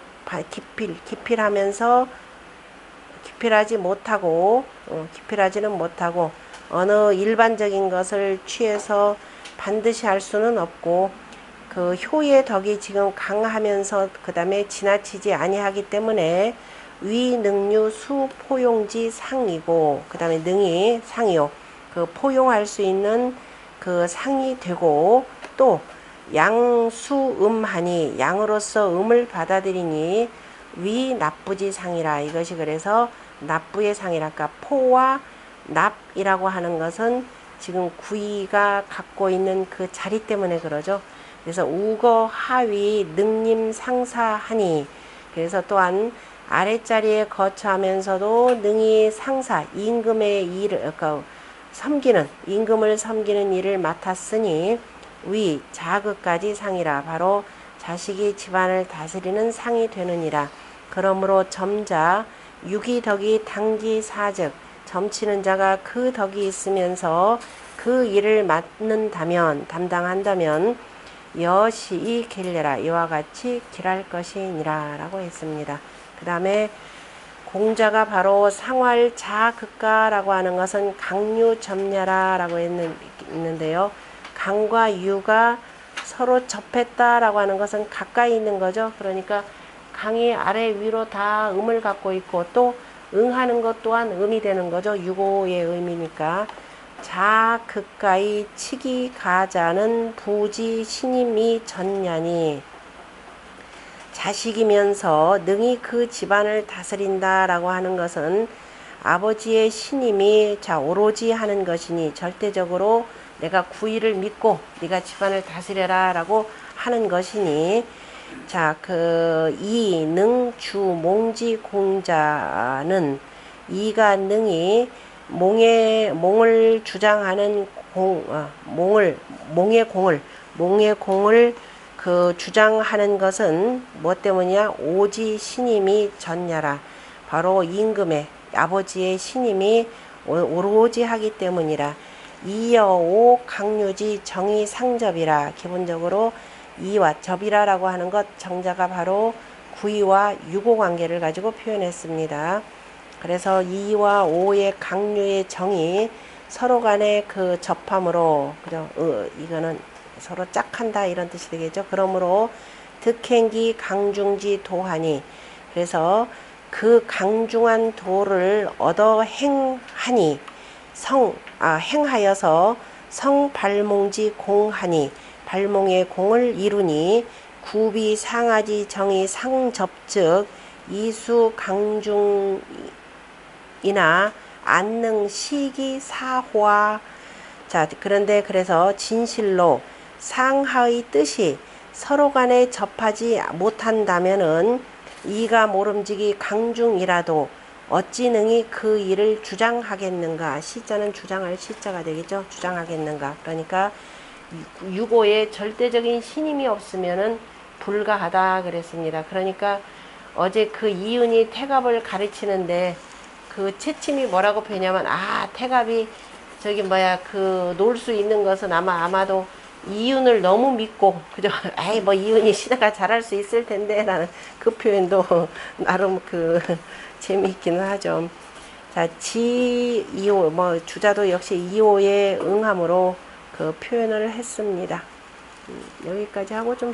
기필하지는 못하고 어느 일반적인 것을 취해서 반드시 할 수는 없고 그 효의 덕이 지금 강하면서 그 다음에 지나치지 아니하기 때문에 위능류 수포용지 상이고, 그 다음에 능이 상이요. 그 포용할 수 있는 그 상이 되고, 또 양수음하니 양으로서 음을 받아들이니 위 납부지 상이라. 이것이 그래서 납부의 상이라. 그러니까 포와 납이라고 하는 것은 지금 구이가 갖고 있는 그 자리 때문에 그러죠. 그래서 우거 하위 능림 상사하니, 그래서 또한 아랫자리에 거처하면서도 능히 상사 임금의 일을 그러니까 섬기는 임금을 섬기는 일을 맡았으니 위 자극까지 상이라. 바로 자식이 집안을 다스리는 상이 되느니라. 그러므로 점자 유기덕이 당기 사즉, 점치는 자가 그 덕이 있으면서 그 일을 맡는다면, 담당한다면 여시이 길래라. 이와 같이 길할 것이니라 라고 했습니다. 그 다음에 공자가 바로 상활 자극가라고 하는 것은 강유점야라 라고 했는데요. 강과 유가 서로 접했다라고 하는 것은 가까이 있는 거죠. 그러니까 강이 아래 위로 다 음을 갖고 있고, 또 응하는 것 또한 음이 되는 거죠. 유고의 의미니까. 자극가의 치기 가자는 부지 신임이 전냐니, 자식이면서 능히 그 집안을 다스린다라고 하는 것은 아버지의 신임이 오로지 하는 것이니, 절대적으로 내가 구의를 믿고 네가 집안을 다스려라 라고 하는 것이니, 자, 그 이능 주 몽지 공자는 이가 능히 몽을 주장하는 몽의 공을 그 주장하는 것은 뭐 때문이야? 오지 신임이 전냐라. 바로 임금의 아버지의 신임이 오로지 하기 때문이라. 이여오 강유지 정의 상접이라. 기본적으로 이와 접이라라고 하는 것, 정자가 바로 구이와 유고 관계를 가지고 표현했습니다. 그래서 이와 오의 강유의 정이 서로 간의 그 접함으로, 그죠? 이거는 서로 짝한다 이런 뜻이 되겠죠. 그러므로 득행기 강중지 도하니, 그래서 그 강중한 도를 얻어 행하니, 행하여서 성발몽지 공하니, 발몽의 공을 이루니, 구비 상하지 정의 상접즉 이수 강중이나 안능 시기 사화. 자, 그런데 그래서 진실로 상하의 뜻이 서로 간에 접하지 못한다면은 이가 모름지기 강중이라도 어찌 능히 그 일을 주장하겠는가. 시자는 주장할 시자가 되겠죠. 주장하겠는가. 그러니까 유고에 절대적인 신임이 없으면은 불가하다 그랬습니다. 그러니까 어제 그 이윤이 태갑을 가르치는데 그 채침이 뭐라고 표냐면, 태갑이 저기 그 놀 수 있는 것은 아마도 이윤을 너무 믿고, 그죠? 뭐 이윤이 신하가 잘할 수 있을 텐데 라는 그 표현도 나름 그 재미있기는 하죠. 자, 이호, 주자도 역시 이호에 응함으로 그 표현을 했습니다. 여기까지 하고 좀